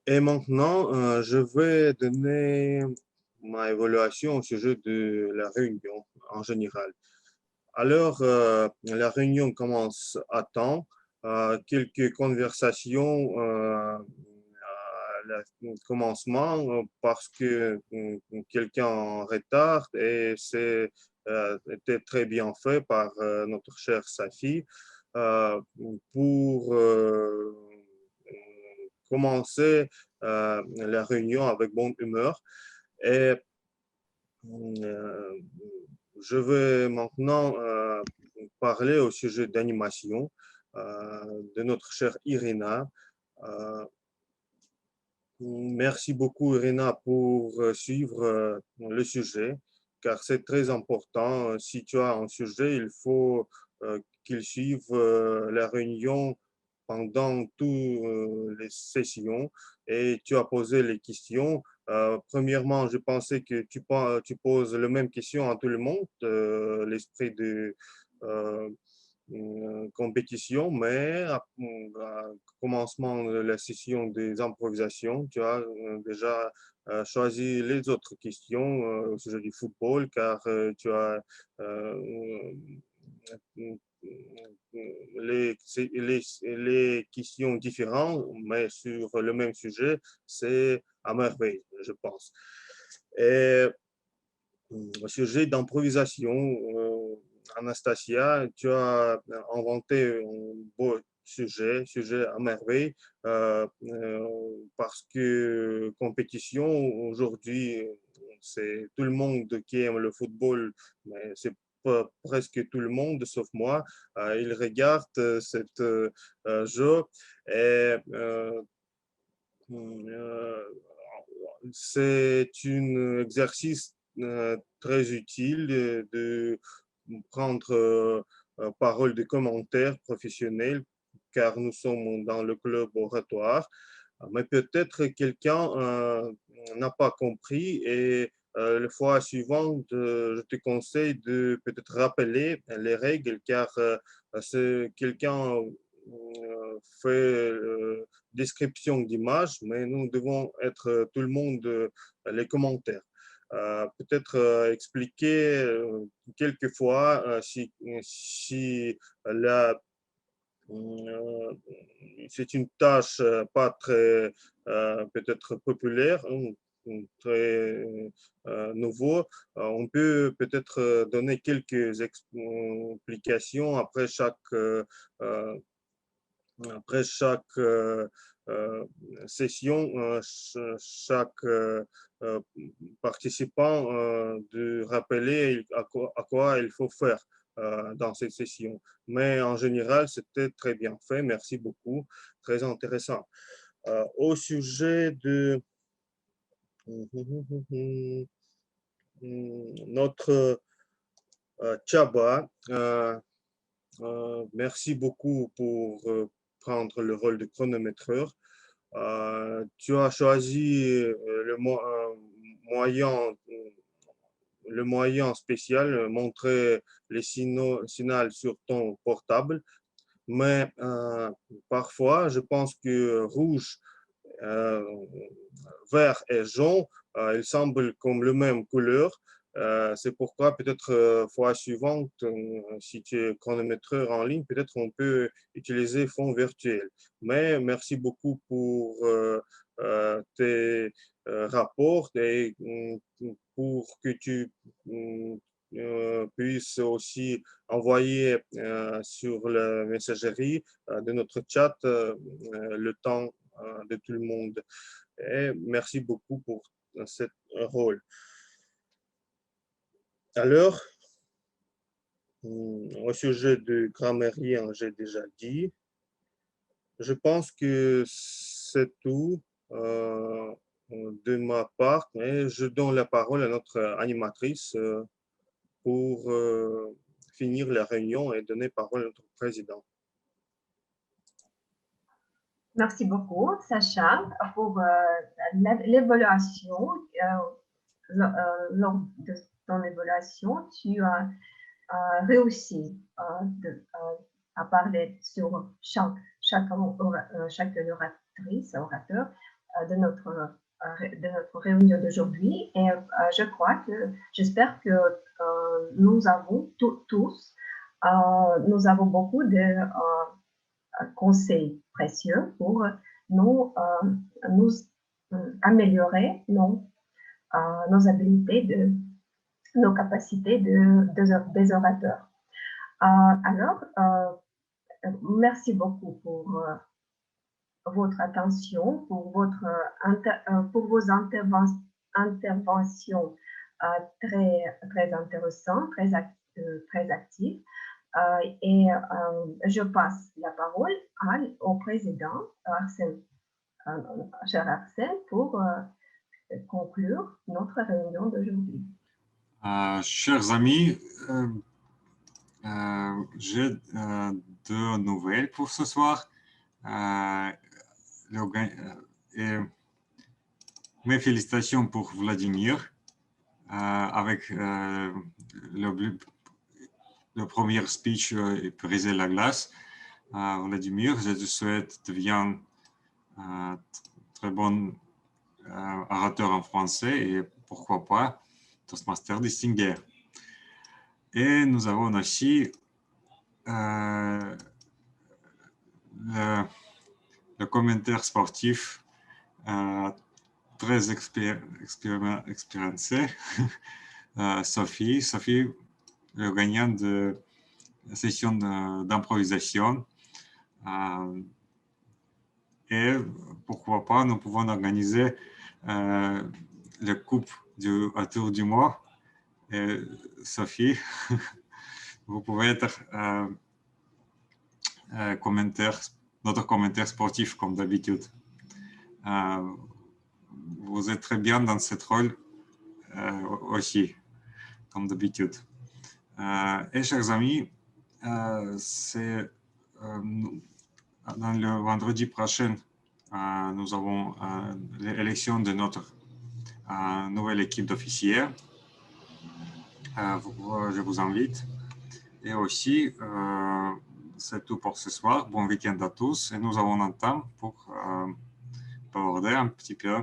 Et maintenant, je vais donner ma évaluation au sujet de la réunion en général. Alors, la réunion commence à temps. Quelques conversations le commencement parce que quelqu'un en retard et c'était très bien fait par notre chère Safi pour commencer la réunion avec bonne humeur. Et je vais maintenant parler au sujet d'animation de notre chère Irina. Merci beaucoup, Irina, pour suivre le sujet, car c'est très important. Si tu as un sujet, il faut qu'il suive la réunion pendant toutes les sessions et tu as posé les questions. Premièrement, je pensais que tu poses la même question à tout le monde, l'esprit de compétition, mais au commencement de la session des improvisations, tu as déjà choisi les autres questions au sujet du football, car tu as les questions différentes, mais sur le même sujet, c'est à merveille, je pense. Et au sujet d'improvisation, Anastasia, tu as inventé un beau sujet à merveille, parce que compétition, aujourd'hui, c'est tout le monde qui aime le football, mais c'est presque tout le monde, sauf moi. Il regarde cet jeu et c'est un exercice très utile de prendre parole de commentaires professionnels, car nous sommes dans le club oratoire. Mais peut-être quelqu'un n'a pas compris et la fois suivante, je te conseille de peut-être rappeler les règles, car quelqu'un fait description d'image, mais nous devons être tout le monde les commentaires. Peut-être expliquer quelquefois si c'est une tâche pas très peut-être populaire, très nouveau. On peut peut-être donner quelques explications après chaque session, chaque participant de rappeler à quoi il faut faire dans cette session. Mais en général, c'était très bien fait. Merci beaucoup. Très intéressant. Au sujet de notre Chaba, merci beaucoup pour prendre le rôle de chronométreur. Tu as choisi le moyen spécial, montrer les signaux sur ton portable. Mais parfois, je pense que rouge, vert et jaune, ils semblent comme la même couleur. C'est pourquoi peut-être fois suivante, si tu es chronométreur en ligne, peut-être on peut utiliser fond virtuel. Mais merci beaucoup pour tes rapports et pour que tu puisses aussi envoyer sur la messagerie de notre chat le temps de tout le monde. Et merci beaucoup pour ce rôle. Alors, au sujet de grammairien, j'ai déjà dit. Je pense que c'est tout de ma part, et je donne la parole à notre animatrice pour finir la réunion et donner parole à notre président. Merci beaucoup, Sacha, pour l'évaluation. Lors de ton évaluation, tu as réussi à parler sur chaque orateur de notre réunion d'aujourd'hui. Et j'espère que nous avons tous, nous avons beaucoup de conseils précieux pour nous améliorer nos habiletés, nos capacités des orateurs. Alors, merci beaucoup pour votre attention, pour vos interventions très intéressantes, très actives. Et je passe la parole au président cher Arsène, pour conclure notre réunion d'aujourd'hui. Chers amis, j'ai deux nouvelles pour ce soir. Et mes félicitations pour Vladimir avec le premier speech et briser la glace. Vladimir, je te souhaite de devenir très bon orateur en français et pourquoi pas Toastmaster distingué. Et nous avons aussi le commentaire sportif très expérimenté, Sophie, le gagnant de la session d'improvisation. Et pourquoi pas, nous pouvons organiser le coupe du Autour du mois. Et Sophie, vous pouvez être notre commentaire sportif comme d'habitude. Vous êtes très bien dans ce rôle aussi, comme d'habitude. Et chers amis, c'est dans le vendredi prochain, nous avons l'élection de notre nouvelle équipe d'officiers. Je vous invite. Et aussi, c'est tout pour ce soir. Bon week-end à tous. Et nous avons un temps pour aborder un petit peu